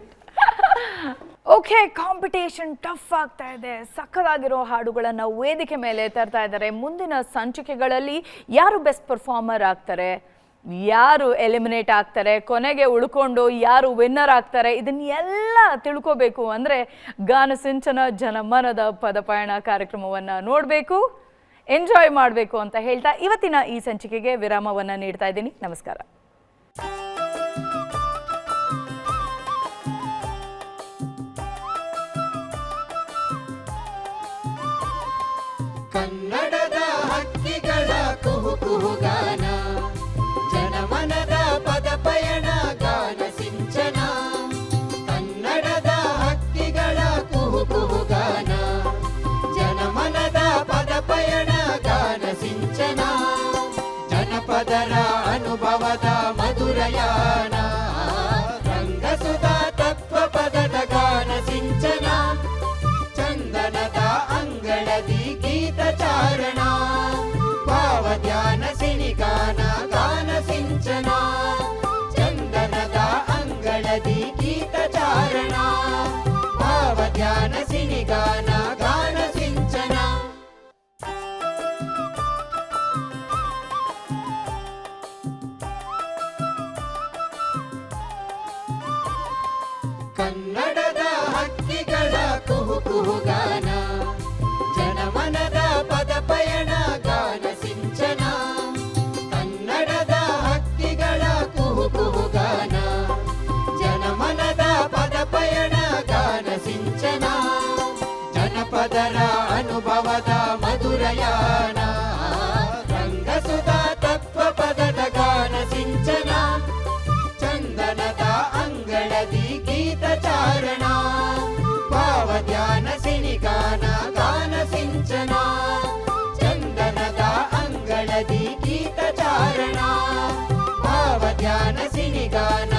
Okay, competition tough ಆಗ್ತಾ ಇದೆ. ಸಕ್ಕತ್ತಾಗಿರೋ ಹಾಡುಗಳನ್ನು ವೇದಿಕೆ ಮೇಲೆ ತರ್ತಾ ಇದ್ದಾರೆ. ಮುಂದಿನ ಸಂಚಿಕೆಗಳಲ್ಲಿ ಯಾರು ಬೆಸ್ಟ್ ಪರ್ಫಾರ್ಮರ್ ಆಗ್ತಾರೆ, ಯಾರು ಎಲಿಮಿನೇಟ್ ಆಗ್ತಾರೆ, ಕೊನೆಗೆ ಉಳ್ಕೊಂಡು ಯಾರು ವಿನ್ನರ್ ಆಗ್ತಾರೆ, ಇದನ್ನೆಲ್ಲ ತಿಳ್ಕೋಬೇಕು ಅಂದರೆ ಗಾನಸಿಂಚನ ಜನಮನದ ಪದಪಯಣ ಕಾರ್ಯಕ್ರಮವನ್ನು ನೋಡಬೇಕು, ಎಂಜಾಯ್ ಮಾಡಬೇಕು ಅಂತ ಹೇಳ್ತಾ ಇವತ್ತಿನ ಈ ಸಂಚಿಕೆಗೆ ವಿರಾಮವನ್ನು ನೀಡ್ತಾ ಇದ್ದೀನಿ. ನಮಸ್ಕಾರ. ಕನ್ನಡದ ಹಕ್ಕಿಗಳ ಕುಹು ಕುಹುಗಾನ, ಜನಮನದ ಪದಪಯಣ ಗಾನ ಸಿಂಚನ. ಕನ್ನಡದ ಹಕ್ಕಿಗಳ ಕುಹು ಕುಹುಗಾನ, ಜನಮನದ ಪದಪಯಣ ಗಾನ ಸಿಂಚನ. ಜನಪದರ ಅನುಭವದ ಮಧುರಯಾನ, ರಂಗಸುಧಾ ತತ್ವ ಪದದ ಗಾನ ಸಿಂಚನ. ಚಂದನದ ಅಂಗಳದಿ ಗೀತ ಚಾರಣ, ಭಾವಧ್ಯಾನ ಸಿನಿಗಾನ ಗಾನ ಸಿಂಚನ. ಚಂದನದ ಅಂಗಳದಿ ಗೀತ ಚಾರಣ, ಭಾವಧ್ಯಾನ ಸಿನಿಗಾನ ಗಾನ ಸಿಂಚನ. ಕನ್ನಡದ ಹಕ್ಕಿಗಳ ಕುಹು ಕುಹುಗಾನ, ಜನಮನದ ಪದಪಯಣ ಗಾನ ಸಿಂಚನ. ಕನ್ನಡದ ಹಕ್ಕಿಗಳ ಕುಹು ಕುಹುಗಾನ, ಜನಮನದ ಪದಪಯಣ ಗಾನ ಸಿಂಚನ. ಜನಪದರ ಅನುಭವದ ಮಧುರಯಾನ, ರಂಗಸುಧಾ ತತ್ವ ಪದದ ಗಾನ ಸಿಂಚನ. ಚಂದನದ ಅಂಗಳದಿ ಗೀತ ಚಾರಣ, ಭಾವಧ್ಯಾನ ಸಿನಿಗಾನ ಗಾನ ಸಿಂಚನ. ಚಂದನದ ಅಂಗಳದಿ ಗೀತ ಚಾರಣ, ಭಾವಧ್ಯಾನ ಸಿನಿಗಾನ